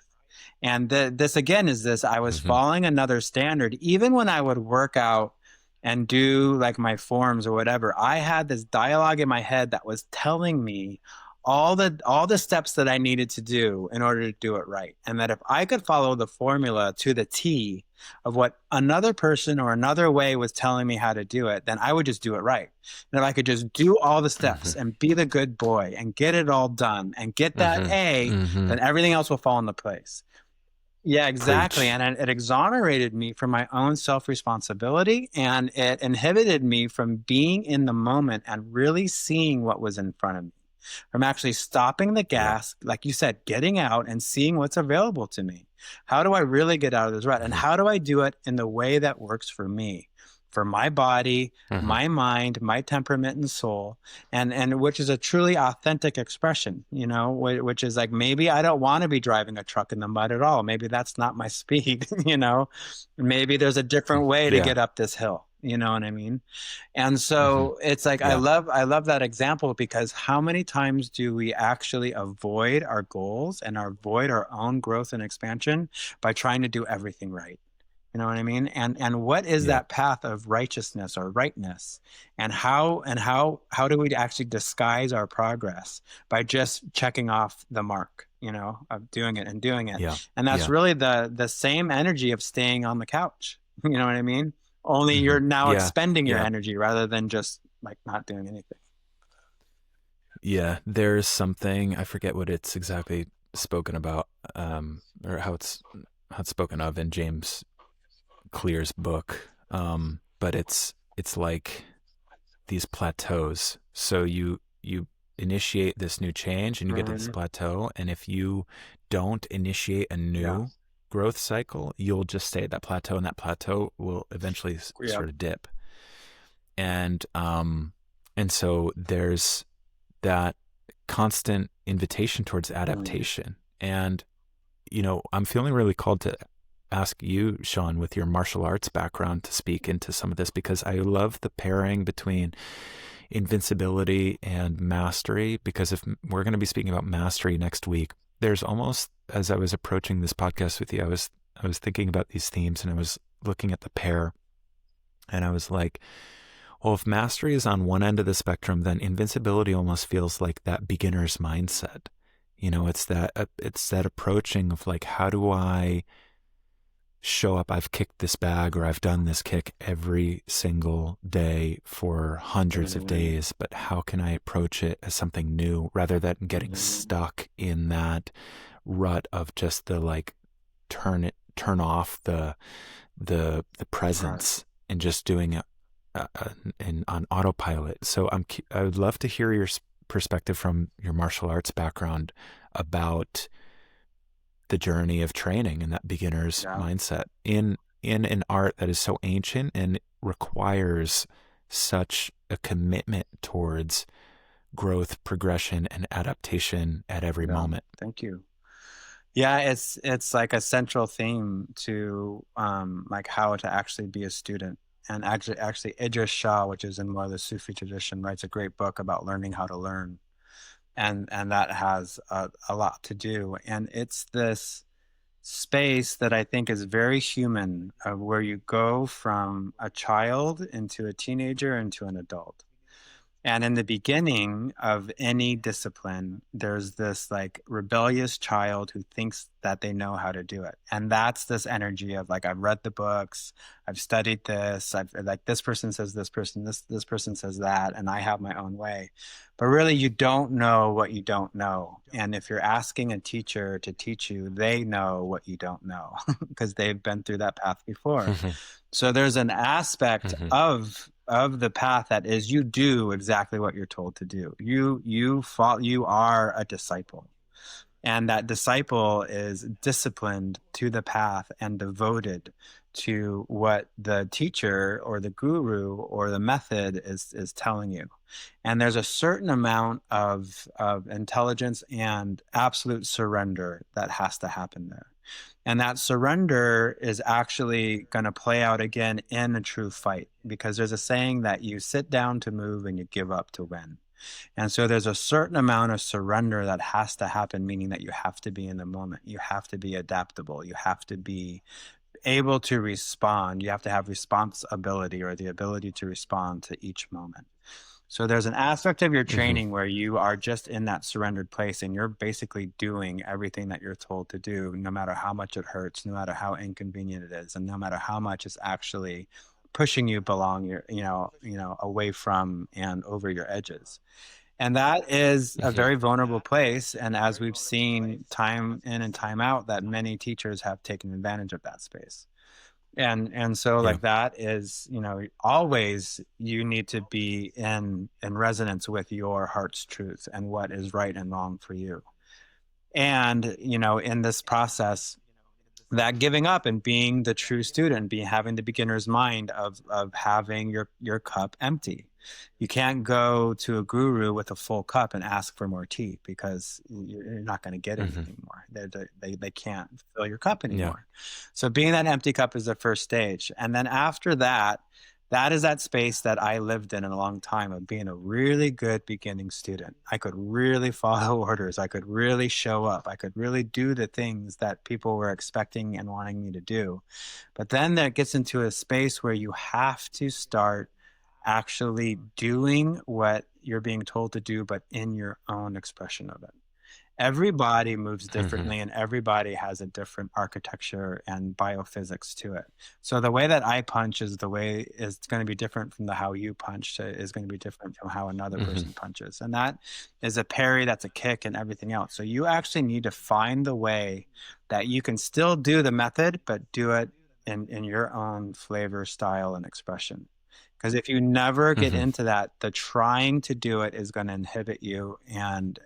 And this again is this, I was Hmm. following another standard. Even when I would work out and do like my forms or whatever, I had this dialogue in my head that was telling me all the steps that I needed to do in order to do it right. And that if I could follow the formula to the T of what another person or another way was telling me how to do it, then I would just do it right. And if I could just do all the steps Hmm. and be the good boy and get it all done and get that Hmm. A, Hmm. then everything else will fall into place. Yeah, exactly. Preach. And it exonerated me from my own self responsibility, and it inhibited me from being in the moment and really seeing what was in front of me, from actually stopping the Yeah. gas, like you said, getting out and seeing what's available to me. How do I really get out of this rut? And Hmm. how do I do it in the way that works for me, for my body, Hmm. my mind, my temperament and soul, and which is a truly authentic expression, which is like, maybe I don't want to be driving a truck in the mud at all. Maybe that's not my speed, maybe there's a different way to Yeah. get up this hill. You know what I mean? And Hmm. so it's like, I Yeah. love I love that example, because how many times do we actually avoid our goals and avoid our own growth and expansion by trying to do everything right? You know what I mean? And what is Yeah. that path of righteousness or rightness? And how do we actually disguise our progress by just checking off the mark, of doing it and doing it? Yeah. And that's Yeah. really the same energy of staying on the couch. You know what I mean? Only Hmm. you're now Yeah. expending your Yeah. energy rather than just like not doing anything. Yeah. There's something, I forget what it's exactly spoken about, or how it's spoken of in James Clear's book. But it's like these plateaus. So you initiate this new change and you get to this Hmm. plateau, and if you don't initiate a Yeah. new growth cycle, you'll just stay at that plateau, and that plateau will eventually Yeah. sort of dip. And so there's that constant invitation towards Mm. adaptation. And I'm feeling really called to ask you, Sean, with your martial arts background, to speak into some of this, because I love the pairing between invincibility and mastery. Because if we're going to be speaking about mastery next week, there's almost, as I was approaching this podcast with you, I was thinking about these themes, and I was looking at the pair, and I was like, well, if mastery is on one end of the spectrum, then invincibility almost feels like that beginner's mindset. It's that approaching of like, how do I show up? I've kicked this bag, or I've done this kick every single day for hundreds of Hmm. days, but how can I approach it as something new rather than getting Hmm. stuck in that rut of just the like turn off the Right. presence and just doing it on autopilot. So I would love to hear your perspective from your martial arts background about the journey of training and that beginner's Yeah. mindset in an art that is so ancient and requires such a commitment towards growth, progression, and adaptation at every Yeah. moment. Thank you. Yeah, it's like a central theme to like how to actually be a student. And actually Idris Shah, which is in more of the Sufi tradition, writes a great book about learning how to learn. And that has a lot to do. And it's this space that I think is very human, where you go from a child into a teenager into an adult. And in the beginning of any discipline, there's this like rebellious child who thinks that they know how to do it. And that's this energy of like, I've read the books, I've studied this, I've like, this person says this person, this person says that, and I have my own way. But really, you don't know what you don't know. And if you're asking a teacher to teach you, they know what you don't know because they've been through that path before. So there's an aspect of the path that is, you do exactly what you're told to do. You are a disciple. And that disciple is disciplined to the path and devoted to what the teacher or the guru or the method is telling you. And there's a certain amount of intelligence and absolute surrender that has to happen there. And that surrender is actually going to play out again in a true fight, because there's a saying that you sit down to move and you give up to win. And so there's a certain amount of surrender that has to happen, meaning that you have to be in the moment. You have to be adaptable. You have to be able to respond. You have to have responsibility, or the ability to respond to each moment. So there's an aspect of your training where you are just in that surrendered place, and you're basically doing everything that you're told to do, no matter how much it hurts, no matter how inconvenient it is, and no matter how much it's actually pushing you away from and over your edges. And that is a very vulnerable place. And as we've seen time in and time out, that many teachers have taken advantage of that space. And so like that is, always you need to be in resonance with your heart's truth and what is right and wrong for you. And, in this process, that giving up and being the true student, having the beginner's mind of having your cup empty. You can't go to a guru with a full cup and ask for more tea, because you're not going to get anything more. They can't fill your cup anymore. So being that empty cup is the first stage. And then after that, that is that space that I lived in a long time, of being a really good beginning student. I could really follow orders. I could really show up. I could really do the things that people were expecting and wanting me to do. But then that gets into a space where you have to start actually doing what you're being told to do, but in your own expression of it. Everybody moves differently, and everybody has a different architecture and biophysics to it. So the way that I punch is going to be different from how you punch, is going to be different from how another person punches. And that is a parry, that's a kick, and everything else. So you actually need to find the way that you can still do the method, but do it in your own flavor, style, and expression. Because if you never get into that, the trying to do it is going to inhibit you and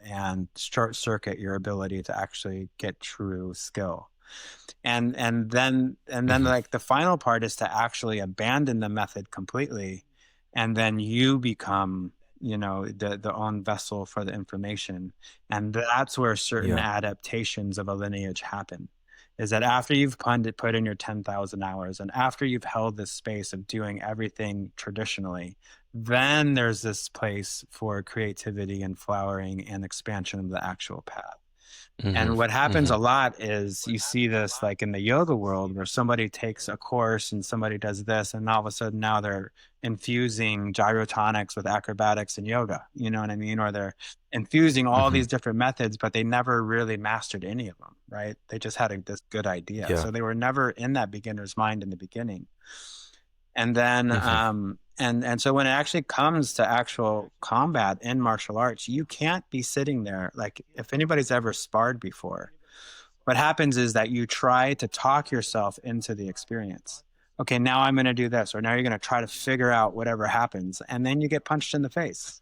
short circuit your ability to actually get true skill. And then like the final part is to actually abandon the method completely, and then you become the own vessel for the information. And that's where certain adaptations of a lineage happen. Is that after you've put in your 10,000 hours, and after you've held this space of doing everything traditionally, then there's this place for creativity and flowering and expansion of the actual path. And what happens a lot is you see this like in the yoga world, where somebody takes a course and somebody does this, and all of a sudden now they're infusing gyrotonics with acrobatics and yoga, you know what I mean? Or they're infusing all these different methods, but they never really mastered any of them, right? They just had this good idea. So they were never in that beginner's mind in the beginning. And then, and so when it actually comes to actual combat in martial arts, you can't be sitting there. Like, if anybody's ever sparred before, what happens is that you try to talk yourself into the experience. Okay, now I'm going to do this, or now you're going to try to figure out whatever happens, and then you get punched in the face.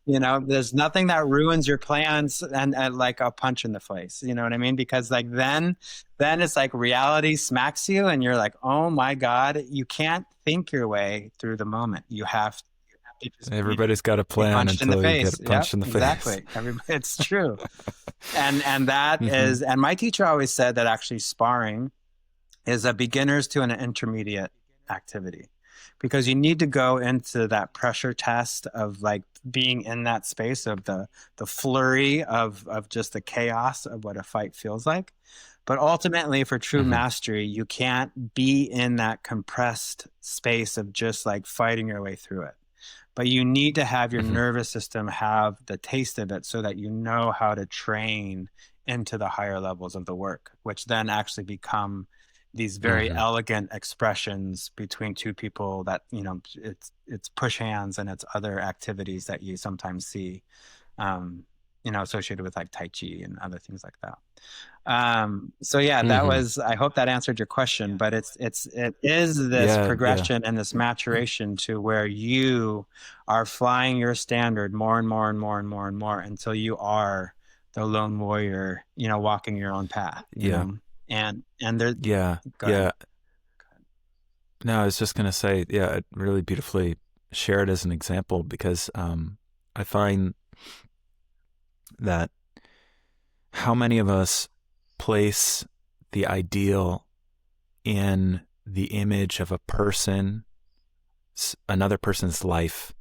There's nothing that ruins your plans and like a punch in the face. You know what I mean? Because like then it's like reality smacks you, and you're like, oh my God, you can't think your way through the moment. You have to Everybody's got a plan until you get punched in the face. Exactly. It's true. And that is, and my teacher always said that actually sparring is a beginners to an intermediate activity, because you need to go into that pressure test of like being in that space of the flurry of just the chaos of what a fight feels like. But ultimately, for true mastery, you can't be in that compressed space of just like fighting your way through it. But you need to have your nervous system have the taste of it, so that you know how to train into the higher levels of the work, which then actually become these very elegant expressions between two people that, it's push hands and it's other activities that you sometimes see, associated with like Tai Chi and other things like that. So yeah, that was, I hope that answered your question, but it is this progression and this maturation to where you are flying your standard more and more and more and more and more until you are the lone warrior, walking your own path. You know? And there, No, I was just gonna say, it really beautifully shared as an example, because I find that how many of us place the ideal in the image of a person, another person's life,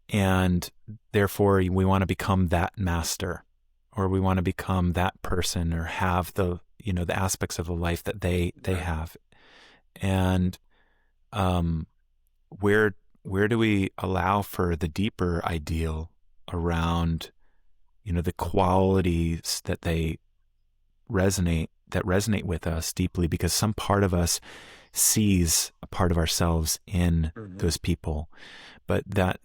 and therefore we want to become that master, or we want to become that person, or have the the aspects of the life that they have. And where do we allow for the deeper ideal around the qualities that resonate with us deeply, because some part of us sees a part of ourselves in those people, but that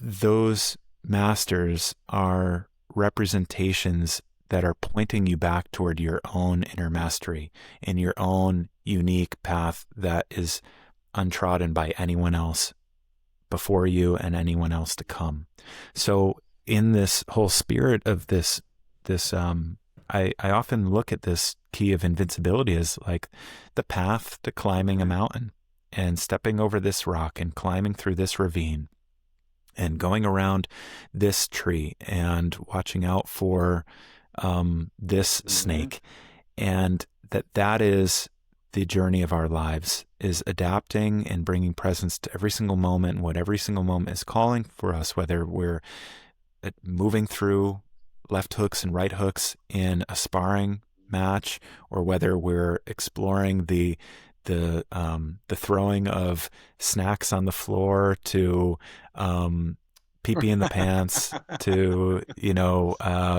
those masters are representations that are pointing you back toward your own inner mastery and your own unique path that is untrodden by anyone else before you and anyone else to come. So in this whole spirit of this, I often look at this key of invincibility as like the path to climbing a mountain and stepping over this rock and climbing through this ravine and going around this tree and watching out for this snake. And that is the journey of our lives, is adapting and bringing presence to every single moment and what every single moment is calling for us, whether we're moving through left hooks and right hooks in a sparring match, or whether we're exploring the throwing of snacks on the floor, to pee-pee in the pants, to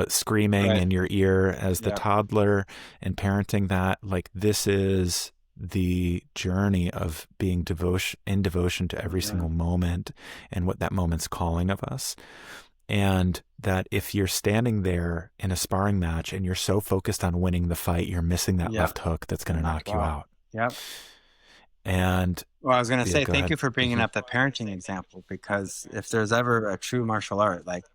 screaming in your ear as the toddler, and parenting that. Like, this is the journey of being in devotion to every single moment and what that moment's calling of us. And that if you're standing there in a sparring match and you're so focused on winning the fight, you're missing that left hook that's going to knock you out. Yep. And well, I was going to say, thank you for bringing up the parenting example, because if there's ever a true martial art, like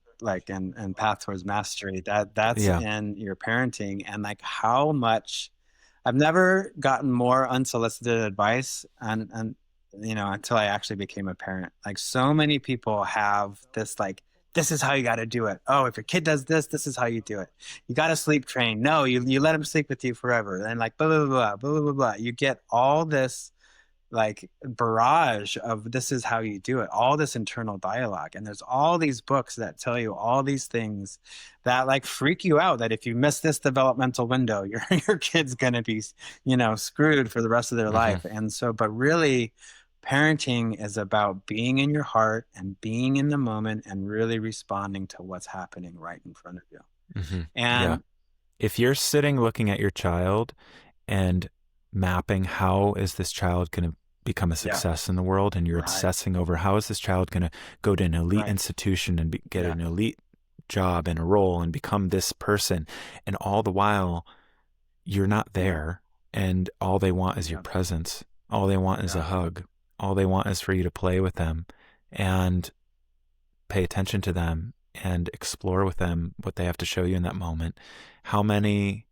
in Path Towards Mastery, that's in your parenting. And like, how much I've never gotten more unsolicited advice and until I actually became a parent. Like, so many people have this, like, this is how you got to do it. Oh, if your kid does this, this is how you do it. You got to sleep train. No, you let him sleep with you forever. And like, blah, blah, blah, blah, blah, blah. You get all this like barrage of this is how you do it, all this internal dialogue. And there's all these books that tell you all these things that like freak you out, that if you miss this developmental window, your kid's going to be, screwed for the rest of their life. And so, but really, parenting is about being in your heart and being in the moment and really responding to what's happening right in front of you. And if you're sitting looking at your child and mapping how is this child going to become a success in the world, and you're obsessing over how is this child going to go to an elite institution and get an elite job and a role and become this person, and all the while you're not there, and all they want is your presence, all they want is a hug, all they want is for you to play with them and pay attention to them and explore with them what they have to show you in that moment. How many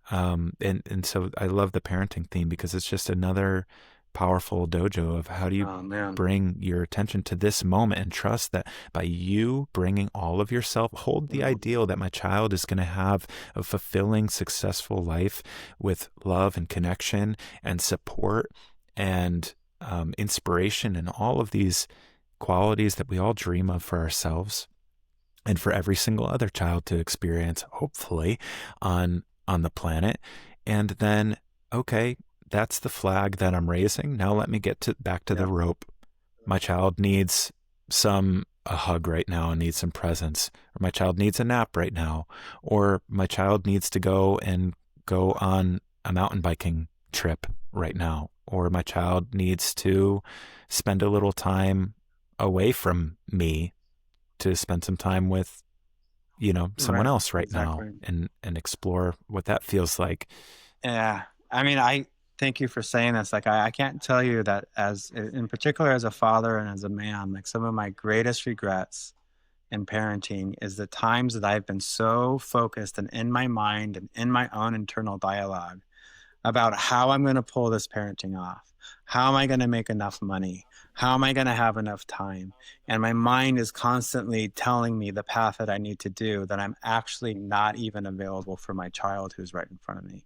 and so I love the parenting theme, because it's just another powerful dojo of how do you bring your attention to this moment and trust that by you bringing all of yourself, hold the ideal that my child is going to have a fulfilling, successful life with love and connection and support and inspiration and all of these qualities that we all dream of for ourselves and for every single other child to experience, hopefully, on the planet. And then, okay, that's the flag that I'm raising. Now let me get back to the rope. My child needs a hug right now and needs some presence, or my child needs a nap right now, or my child needs to go on a mountain biking trip right now, or my child needs to spend a little time away from me to spend some time with someone else right now, and explore what that feels like. Yeah. I mean, I thank you for saying this. Like, I can't tell you that, as in particular as a father and as a man, like, some of my greatest regrets in parenting is the times that I've been so focused and in my mind and in my own internal dialogue about how I'm going to pull this parenting off. How am I going to make enough money? How am I going to have enough time? And my mind is constantly telling me the path that I need to do, that I'm actually not even available for my child who's right in front of me.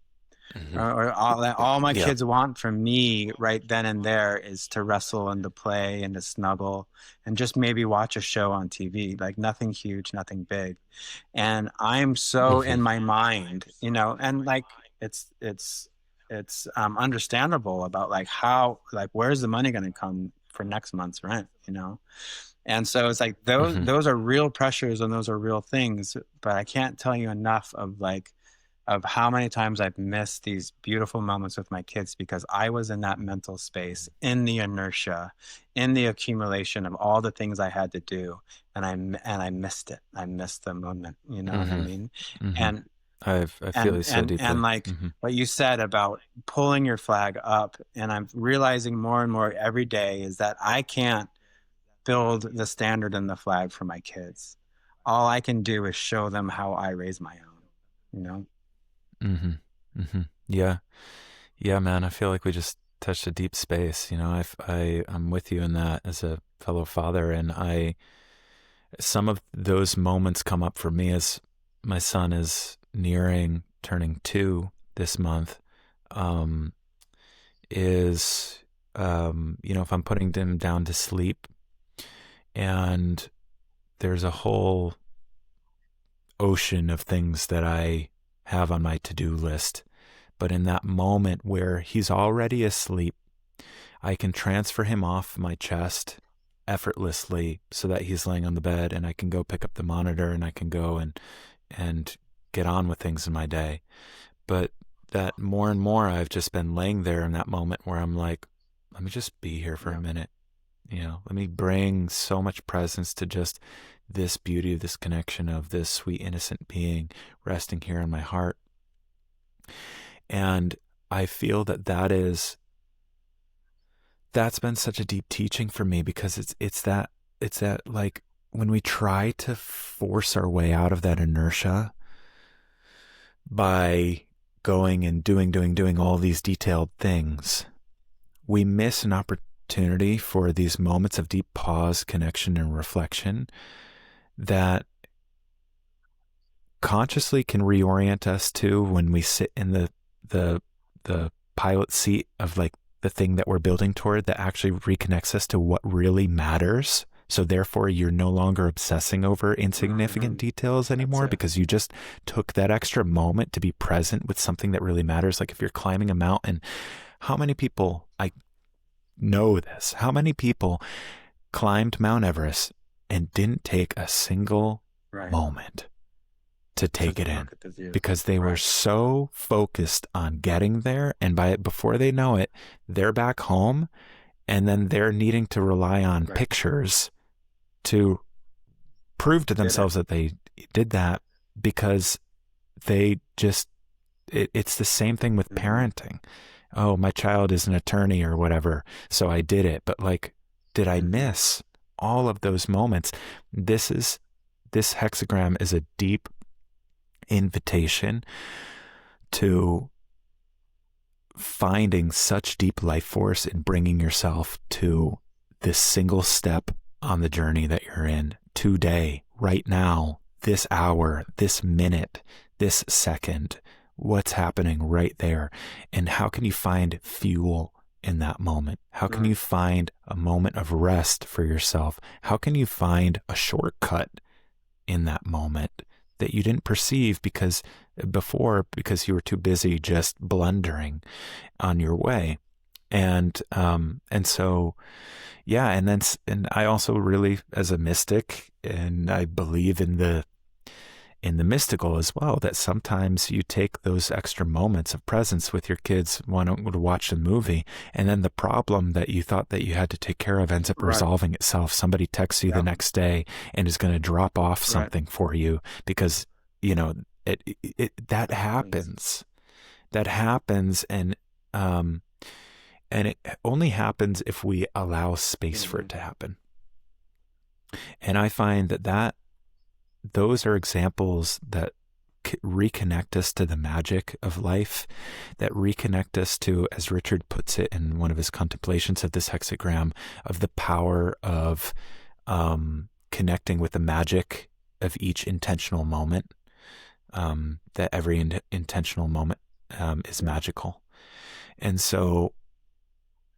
or all my Yeah. kids want from me right then and there is to wrestle and to play and to snuggle and just maybe watch a show on TV, like nothing huge, nothing big. And I'm so Hmm. in my mind, and like it's understandable about like how, like, where's the money going to come for next month's rent. And so it's like those Hmm. those are real pressures and those are real things, but I can't tell you enough of how many times I've missed these beautiful moments with my kids because I was in that mental space, in the inertia, in the accumulation of all the things I had to do, and I missed it. I missed the moment. You know what I Hmm. mean? Hmm. And I feel you so and deeply. like Hmm. what you said about pulling your flag up, and I'm realizing more and more every day is that I can't build the standard and the flag for my kids. All I can do is show them how I raise my own. You know? Hmm. Hmm. Yeah. Yeah, man. I feel like we just touched a deep space. I'm with you in that as a fellow father, and some of those moments come up for me as my son is nearing turning 2 this month. Um, is if I'm putting him down to sleep, and there's a whole ocean of things that I have on my to-do list, but in that moment where he's already asleep, I can transfer him off my chest effortlessly so that he's laying on the bed, and I can go pick up the monitor, and I can go and get on with things in my day. But that more and more I've just been laying there in that moment where I'm like, let me just be here for Yeah. a minute. Let me bring so much presence to just this beauty of this connection of this sweet innocent being resting here in my heart. And I feel that's been such a deep teaching for me, because it's that like when we try to force our way out of that inertia by going and doing all these detailed things, we miss an opportunity for these moments of deep pause, connection, and reflection that consciously can reorient us to when we sit in the the pilot seat of like the thing that we're building toward, that actually reconnects us to what really matters. So therefore you're no longer obsessing over insignificant details anymore, because you just took that extra moment to be present with something that really matters. Like if you're climbing a mountain, how many people, I know this, how many people climbed Mount Everest and didn't take a single moment to take it in, because they were so focused on getting there, and before they know it, they're back home, and then they're needing to rely on pictures to prove to themselves that they did that, because they just it's the same thing with parenting. Oh, my child is an attorney or whatever, so I did it. But like, did I miss all of those moments? This hexagram is a deep invitation to finding such deep life force in bringing yourself to this single step on the journey that you're in today, right now, this hour, this minute, this second. What's happening right there? And how can you find fuel in that moment? How can you find a moment of rest for yourself? How can you find a shortcut in that moment that you didn't perceive because you were too busy just blundering on your way? And so, yeah. And I also really, as a mystic, and I believe in the mystical as well, that sometimes you take those extra moments of presence with your kids, wanting to watch a movie, and then the problem that you thought that you had to take care of ends up resolving itself. Somebody texts you the next day and is going to drop off something for you, because that happens. And it only happens if we allow space for it to happen. And I find that those are examples that reconnect us to the magic of life, that reconnect us to, as Richard puts it in one of his contemplations of this hexagram, of the power of connecting with the magic of each intentional moment, that every intentional moment is Yeah. magical. And so,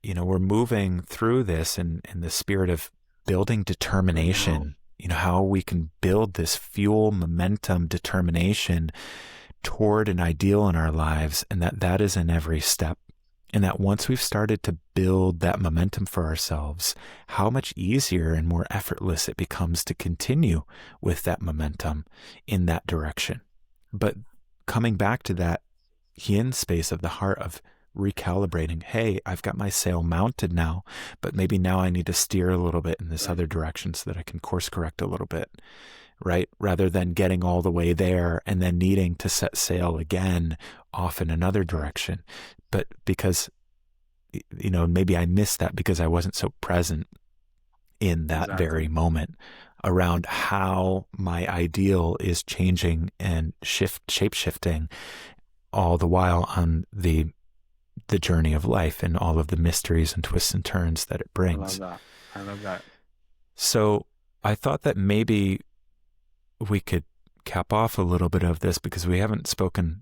we're moving through this in the spirit of building determination, how we can build this fuel, momentum, determination toward an ideal in our lives, and that is in every step. And that once we've started to build that momentum for ourselves, how much easier and more effortless it becomes to continue with that momentum in that direction. But coming back to that yin space of the heart of recalibrating, hey, I've got my sail mounted now, but maybe now I need to steer a little bit in this Right. other direction so that I can course correct a little bit, right? Rather than getting all the way there and then needing to set sail again off in another Right. direction. But because, maybe I missed that because I wasn't so present in that very Exactly. moment around how my ideal is changing and shape shifting all the while on the journey of life and all of the mysteries and twists and turns that it I love brings. that. I love that. So I thought that maybe we could cap off a little bit of this because we haven't spoken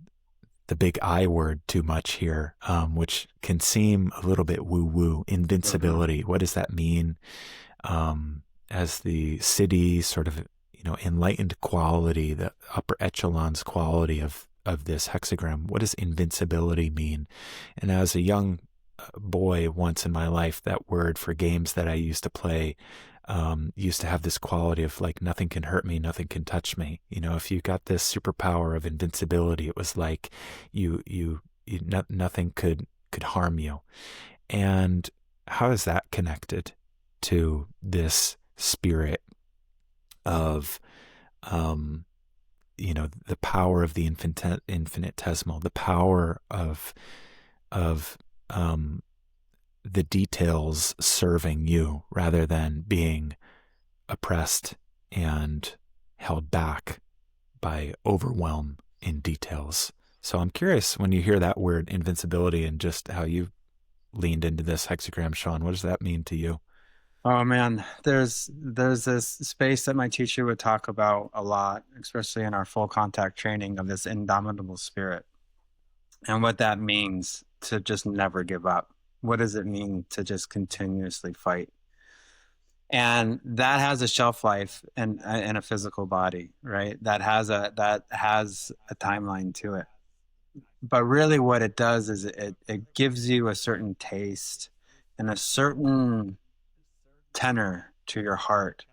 the big I word too much here, which can seem a little bit woo woo. Mm-hmm. Invincibility. What does that mean? As the Siddhi sort of, enlightened quality, the upper echelons quality of this hexagram. What does invincibility mean? And as a young boy once in my life, that word for games that I used to play used to have this quality of like, nothing can hurt me, nothing can touch me. If you got this superpower of invincibility, it was like nothing could harm you. And how is that connected to this spirit of, um, the power of the infinitesimal, the power of um, the details serving you rather than being oppressed and held back by overwhelm in details. So I'm curious when you hear that word invincibility and just how you leaned into this hexagram, Sean, what does that mean to you? Oh man, there's this space that my teacher would talk about a lot, especially in our full contact training, of this indomitable spirit and what that means to just never give up. What does it mean to just continuously fight? And that has a shelf life in a physical body, right? That has a timeline to it. But really what it does is it gives you a certain taste and a certain tenor to your heart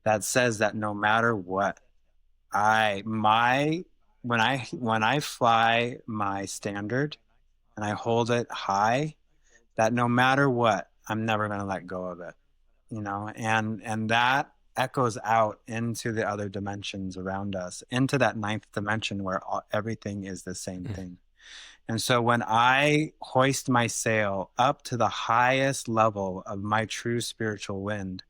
that says that no matter what, I my when I fly my standard and I hold it high, that no matter what, I'm never going to let go of it, and that echoes out into the other dimensions around us, into that ninth dimension where everything is the same Mm. thing. And so when I hoist my sail up to the highest level of my true spiritual wind,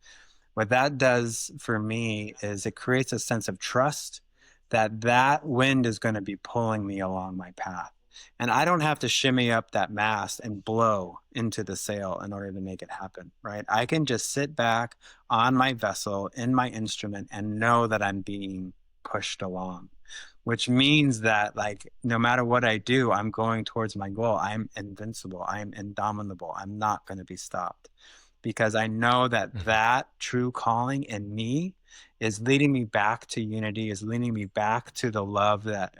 what that does for me is it creates a sense of trust that that wind is going to be pulling me along my path. And I don't have to shimmy up that mast and blow into the sail in order to make it happen, right? I can just sit back on my vessel in my instrument and know that I'm being pushed along, which means that, like, no matter what I do, I'm going towards my goal. I'm invincible. I'm indomitable. I'm not going to be stopped because I know that Mhm. that true calling in me is leading me back to unity, is leading me back to the love that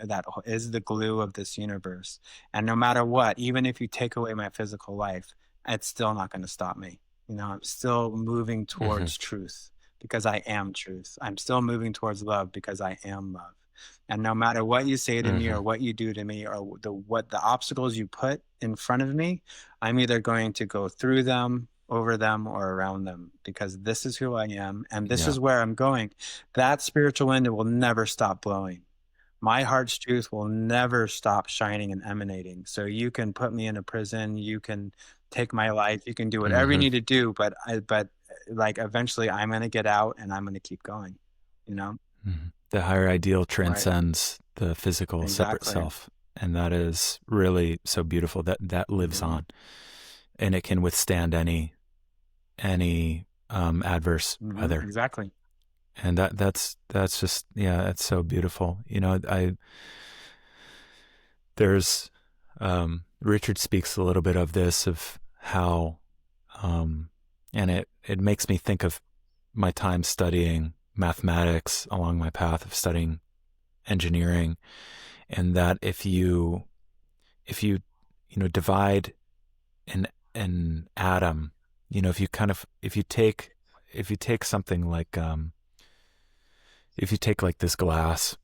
is the glue of this universe. And no matter what, even if you take away my physical life, it's still not going to stop me. I'm still moving Mhm. towards truth because I am truth. I'm still moving towards love because I am love. And no matter what you say to me or Mhm. what you do to me or the obstacles you put in front of me, I'm either going to go through them, over them, or around them because this is who I am and this Yeah. is where I'm going. That spiritual wind will never stop blowing. My heart's truth will never stop shining and emanating. So you can put me in a prison, you can take my life, you can do whatever you Mhm. need to do, but like eventually I'm going to get out and I'm going to keep going, you know? Mhm. The higher ideal Right. transcends the physical separate Exactly. self. And that is really so beautiful that lives Hmm. on and it can withstand any adverse Hmm. weather. Exactly. And that's just, yeah, that's so beautiful. There's Richard speaks a little bit of this, of how, and it makes me think of my time studying mathematics along my path of studying engineering, and that if you divide an atom, if you take something like if you take like this glass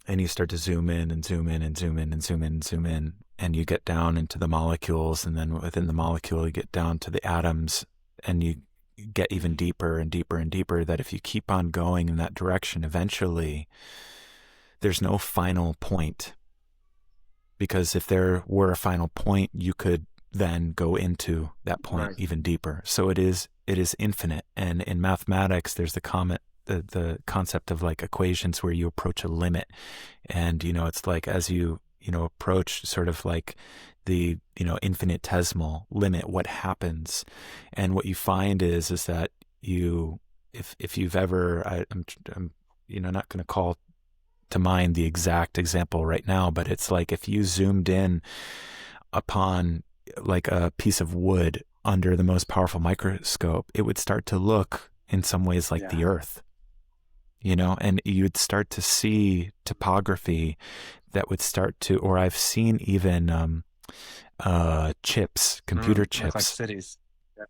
and you start to zoom in and zoom in and zoom in and zoom in and zoom in, and you get down into the molecules, and then within the molecule you get down to the atoms, and you get even deeper and deeper and deeper, that if you keep on going in that direction, eventually there's no final point. Because if there were a final point, you could then go into that point even deeper. So it is infinite. And in mathematics, there's the concept of like equations where you approach a limit, and it's like as you approach sort of like the infinitesimal limit, what happens. And what you find is that if you've ever, I'm not going to call to mind the exact example right now, but it's like if you zoomed in upon like a piece of wood under the most powerful microscope, it would start to look in some ways like the earth, and you'd start to see topography that would start to, or I've seen even chips, computer chips, like cities,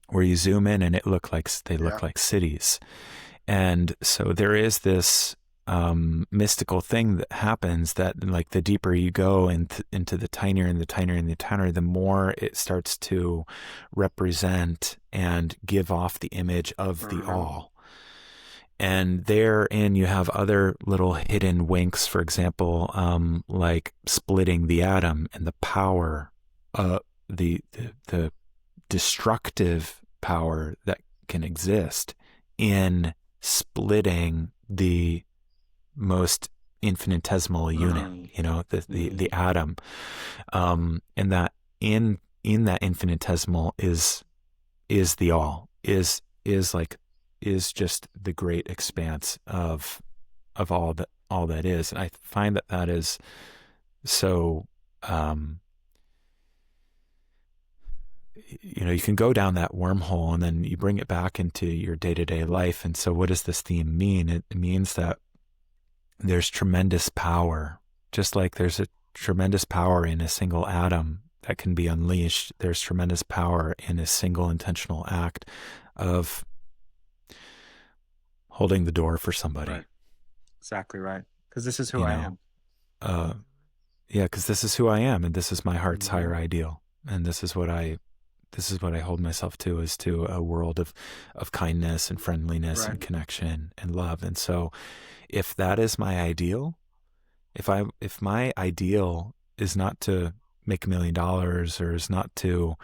where you zoom in and they look like cities. And so there is this mystical thing that happens, that like the deeper you go into the tinier and the tinier and the tinier, the more it starts to represent and give off the image of the all. And therein you have other little hidden winks, for example, like splitting the atom and the power, the destructive power that can exist in splitting the most infinitesimal unit, the atom, and that in that infinitesimal is the all, is just the great expanse of all that is. And I find that is so, you can go down that wormhole and then you bring it back into your day-to-day life. And so what does this theme mean? It means that there's tremendous power, just like there's a tremendous power in a single atom that can be unleashed. There's tremendous power in a single intentional act of holding the door for somebody. Right. Exactly right. Because this is who I am. Because this is who I am, and this is my heart's higher ideal, and this is what I hold myself to, is to a world of kindness and friendliness and connection and love. And so if that is my ideal, if my ideal is not to make $1 million, or is not to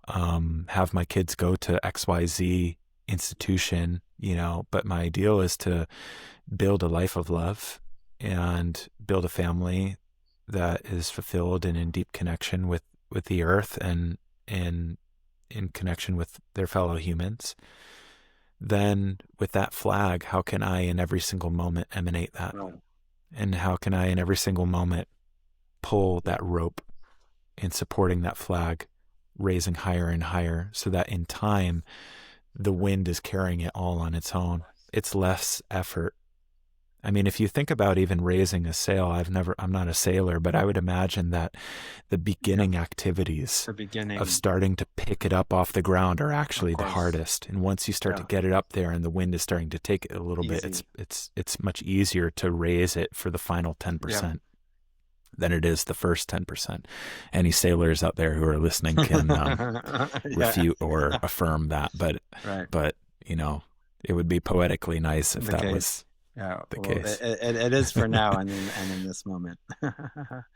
have my kids go to XYZ institution, but my ideal is to build a life of love and build a family that is fulfilled and in deep connection with the earth and in connection with their fellow humans, then with that flag, how can I in every single moment emanate that? Right. And how can I in every single moment pull that rope in supporting that flag, raising higher and higher, so that in time the wind is carrying it all on its own. It's less effort. I mean, if you think about even raising a sail, I'm not a sailor, but I would imagine that the beginning activities of starting to pick it up off the ground are actually the hardest. And once you start to get it up there and the wind is starting to take it a little bit, it's much easier to raise it for the final 10%. Than it is the first 10%. Any sailors out there who are listening can refute or affirm that, but it would be poetically nice if that was the case. It is for now and in this moment. But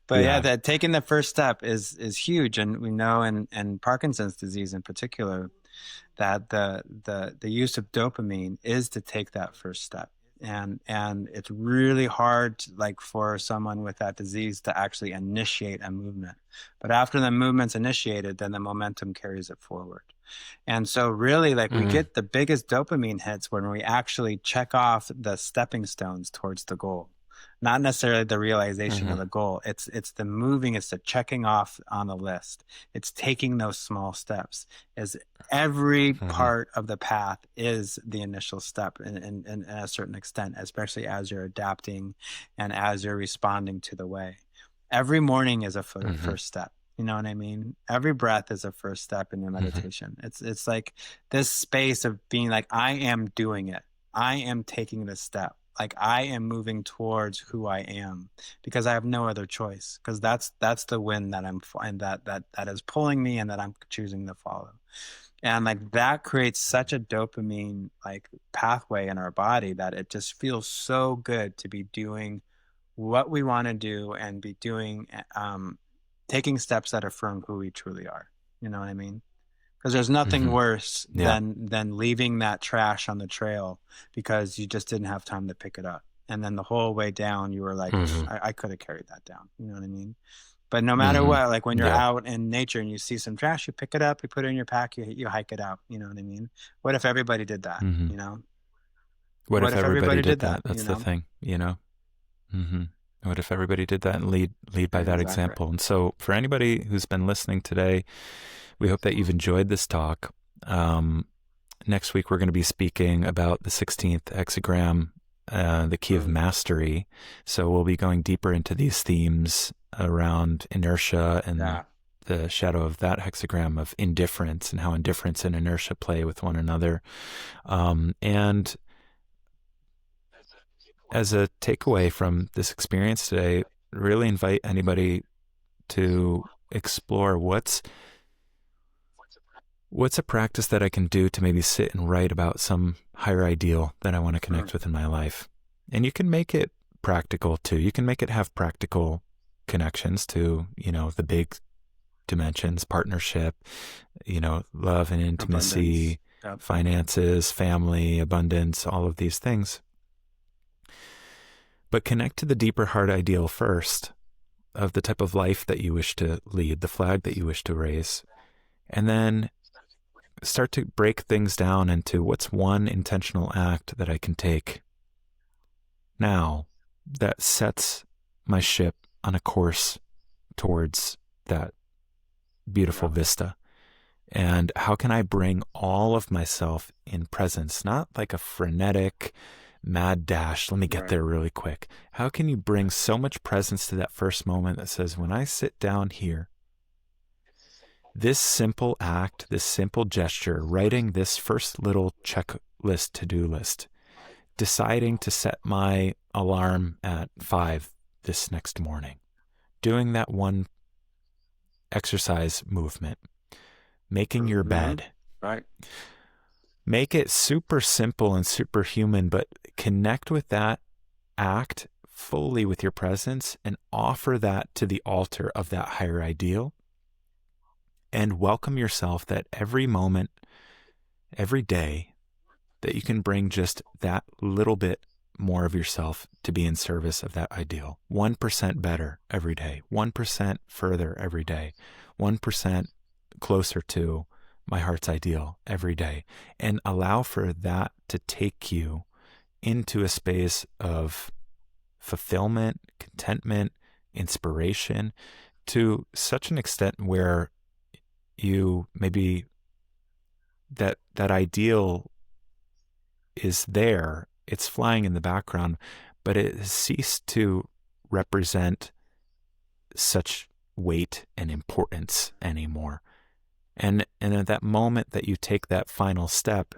that taking the first step is huge, and we know in Parkinson's disease in particular that the use of dopamine is to take that first step. And it's really hard, like for someone with that disease, to actually initiate a movement. But after the movement's initiated, then the momentum carries it forward. And so really, like, we get the biggest dopamine hits when we actually check off the stepping stones towards the goal. not necessarily the realization of Mm-hmm. the goal. It's the moving, it's the checking off on the list. It's taking those small steps. Is every Mm-hmm. part of the path is the initial step in a certain extent, especially as you're adapting and as you're responding to the way. Every morning is a Mm-hmm. first step. You know what I mean? Every breath is a first step in your Mm-hmm. meditation. It's like this space of being like, I am doing it. I am taking this step. Like I am moving towards who I am because I have no other choice. Because that's the wind that and that is pulling me and that I'm choosing to follow. And like that creates such a dopamine like pathway in our body that it just feels so good to be doing what we want to do and be doing taking steps that affirm who we truly are. You know what I mean? Because there's nothing Mm-hmm. worse Yeah. than leaving that trash on the trail because you just didn't have time to pick it up. And then the whole way down, you were like, Mm-hmm. I could have carried that down. You know what I mean? But no matter Mm-hmm. what, like when you're Yeah. out in nature and you see some trash, you pick it up, you put it in your pack, you hike it out. You know what I mean? What if everybody did that? Mm-hmm. You know? What What if if everybody everybody did did that? that? You That's the know? thing, you know? Mm-hmm. What if everybody did that and lead by that Exactly. example? And so, for anybody who's been listening today, we hope that you've enjoyed this talk. Next week, we're going to be speaking about the 16th hexagram, the key of mastery. So we'll be going deeper into these themes around inertia and Yeah. the shadow of that hexagram of indifference and how indifference and inertia play with one another. And as a takeaway from this experience today, really invite anybody to explore what's a practice that I can do to maybe sit and write about some higher ideal that I want to connect with in my life. And you can make it practical too. You can make it have practical connections to, the big dimensions, partnership, love and Abundance. intimacy, Yep. finances, family, abundance, all of these things. But connect to the deeper heart ideal first of the type of life that you wish to lead, the flag that you wish to raise. And then start to break things down into what's one intentional act that I can take now that sets my ship on a course towards that beautiful Yep. vista. And how can I bring all of myself in presence, not like a frenetic, mad dash, let me get Right. there really quick. How can you bring so much presence to that first moment that says, when I sit down here, this simple act, this simple gesture, writing this first little checklist to-do list, deciding to set my alarm at 5 this next morning, doing that one exercise movement, making your bed. Right. Make it super simple and superhuman, but connect with that act fully with your presence and offer that to the altar of that higher ideal. And welcome yourself that every moment, every day, that you can bring just that little bit more of yourself to be in service of that ideal. 1% better every day, 1% further every day, 1% closer to my heart's ideal every day. And allow for that to take you into a space of fulfillment, contentment, inspiration to such an extent where you maybe that ideal is there, it's flying in the background, but it has ceased to represent such weight and importance anymore. And at that moment that you take that final step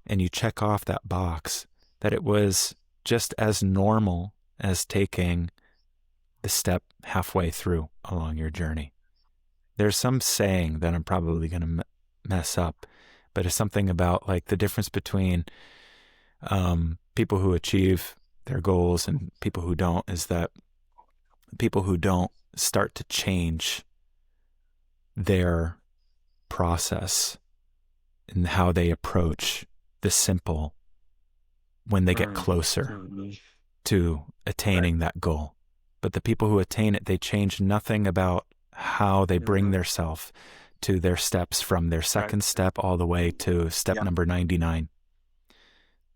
and you check off that box, that it was just as normal as taking the step halfway through along your journey. There's some saying that I'm probably going to mess up, but it's something about like the difference between people who achieve their goals and people who don't is that people who don't start to change their process and how they approach the simple when they get closer to attaining that goal. But the people who attain it, they change nothing about how they bring their self to their steps from their second step all the way to step number 99.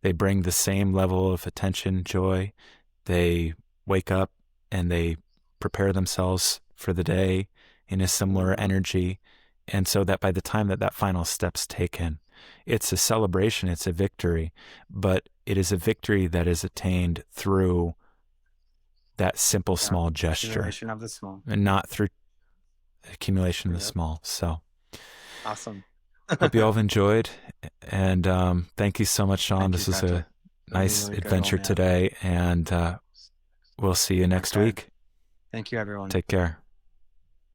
They bring the same level of attention, joy. They wake up and they prepare themselves for the day in a similar energy. And so that by the time that that final step's taken, it's a celebration, it's a victory, but it is a victory that is attained through that simple, small gesture. Accumulation of the small. And not through accumulation of the small. So awesome. Hope you all have enjoyed. And thank you so much, Sean. This is a nice really adventure today. And we'll see you next week. Thank you, everyone. Take care.